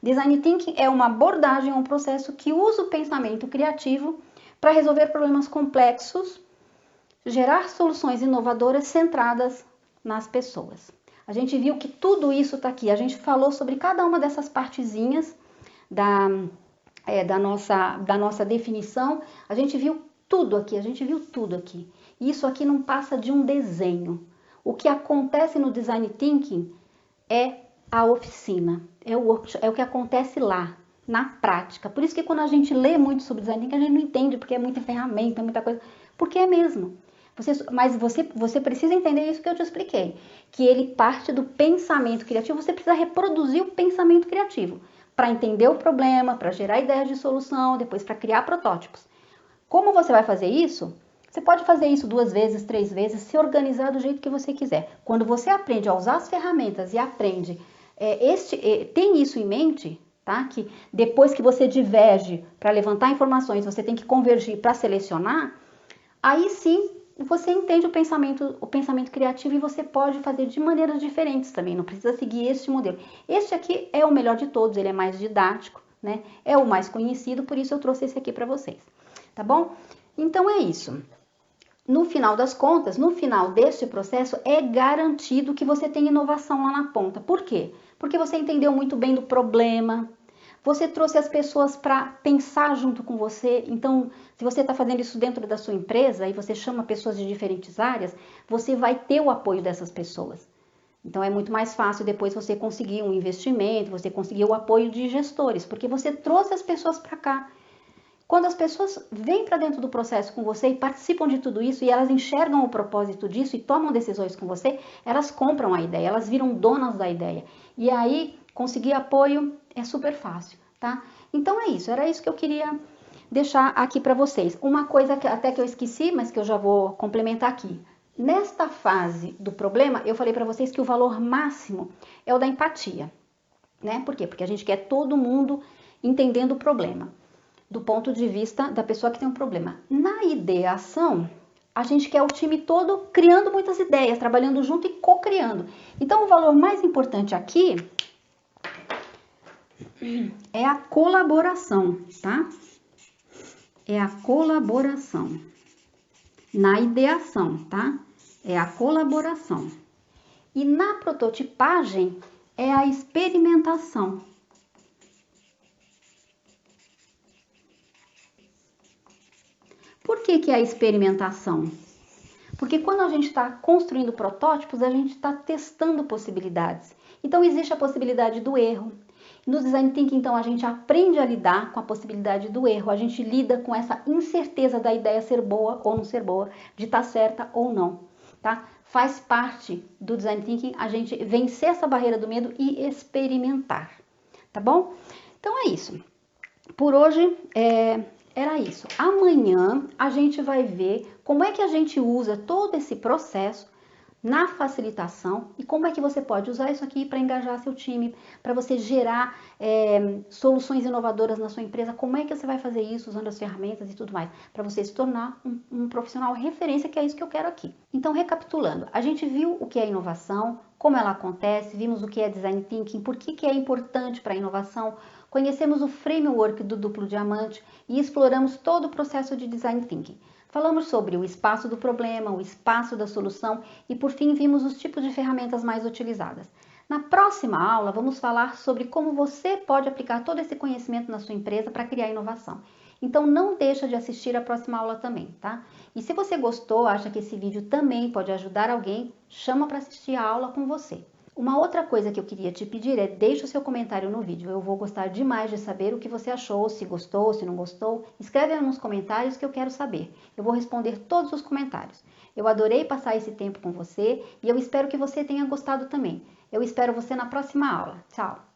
Design Thinking é uma abordagem, um processo que usa o pensamento criativo para resolver problemas complexos, gerar soluções inovadoras centradas nas pessoas. A gente viu que tudo isso está aqui, a gente falou sobre cada uma dessas partezinhas da nossa definição, a gente viu tudo aqui, Isso aqui não passa de um desenho. O que acontece no Design Thinking é a oficina, é o que acontece lá, na prática. Por isso que quando a gente lê muito sobre Design Thinking, a gente não entende, porque é muita ferramenta, muita coisa, porque é mesmo. Mas você precisa entender isso que eu te expliquei, que ele parte do pensamento criativo, você precisa reproduzir o pensamento criativo, para entender o problema, para gerar ideias de solução, depois para criar protótipos. Como você vai fazer isso? Você pode fazer isso 2 vezes, 3 vezes, se organizar do jeito que você quiser. Quando você aprende a usar as ferramentas e aprende, tem isso em mente, tá? Que depois que você diverge para levantar informações, você tem que convergir para selecionar, aí sim você entende o pensamento criativo e você pode fazer de maneiras diferentes também, não precisa seguir este modelo. Este aqui é o melhor de todos, ele é mais didático, né? É o mais conhecido, por isso eu trouxe esse aqui para vocês, tá bom? Então é isso. No final das contas, no final deste processo, é garantido que você tem inovação lá na ponta. Por quê? Porque você entendeu muito bem do problema, você trouxe as pessoas para pensar junto com você. Então, se você está fazendo isso dentro da sua empresa e você chama pessoas de diferentes áreas, você vai ter o apoio dessas pessoas. Então, é muito mais fácil depois você conseguir um investimento, você conseguir o apoio de gestores, porque você trouxe as pessoas para cá. Quando as pessoas vêm para dentro do processo com você e participam de tudo isso e elas enxergam o propósito disso e tomam decisões com você, elas compram a ideia, elas viram donas da ideia. E aí, conseguir apoio é super fácil, tá? Então é isso, era isso que eu queria deixar aqui para vocês. Uma coisa que eu esqueci, mas que eu já vou complementar aqui. Nesta fase do problema, eu falei para vocês que o valor máximo é o da empatia, né? Por quê? Porque a gente quer todo mundo entendendo o problema, do ponto de vista da pessoa que tem um problema. Na ideação, a gente quer o time todo criando muitas ideias, trabalhando junto e co-criando. Então, o valor mais importante aqui é a colaboração, tá? É a colaboração. Na ideação, tá? É a colaboração. E na prototipagem é a experimentação. Por que é a experimentação? Porque quando a gente está construindo protótipos, a gente está testando possibilidades. Então, existe a possibilidade do erro. No Design Thinking, então, a gente aprende a lidar com a possibilidade do erro. A gente lida com essa incerteza da ideia ser boa ou não ser boa, de estar certa ou não, tá? Faz parte do Design Thinking a gente vencer essa barreira do medo e experimentar, tá bom? Então, é isso. por hoje era isso. Amanhã a gente vai ver como é que a gente usa todo esse processo na facilitação e como é que você pode usar isso aqui para engajar seu time, para você gerar soluções inovadoras na sua empresa. Como é que você vai fazer isso usando as ferramentas e tudo mais, para você se tornar um profissional referência, que é isso que eu quero aqui. Então, recapitulando, a gente viu o que é inovação, como ela acontece, vimos o que é Design Thinking, por que é importante para a inovação, conhecemos o framework do duplo diamante e exploramos todo o processo de Design Thinking. Falamos sobre o espaço do problema, o espaço da solução e, por fim, vimos os tipos de ferramentas mais utilizadas. Na próxima aula, vamos falar sobre como você pode aplicar todo esse conhecimento na sua empresa para criar inovação. Então, não deixa de assistir a próxima aula também, tá? E se você gostou, acha que esse vídeo também pode ajudar alguém, chama para assistir a aula com você. Uma outra coisa que eu queria te pedir é deixa o seu comentário no vídeo. Eu vou gostar demais de saber o que você achou, se gostou, se não gostou. Escreve aí nos comentários que eu quero saber. Eu vou responder todos os comentários. Eu adorei passar esse tempo com você e eu espero que você tenha gostado também. Eu espero você na próxima aula. Tchau!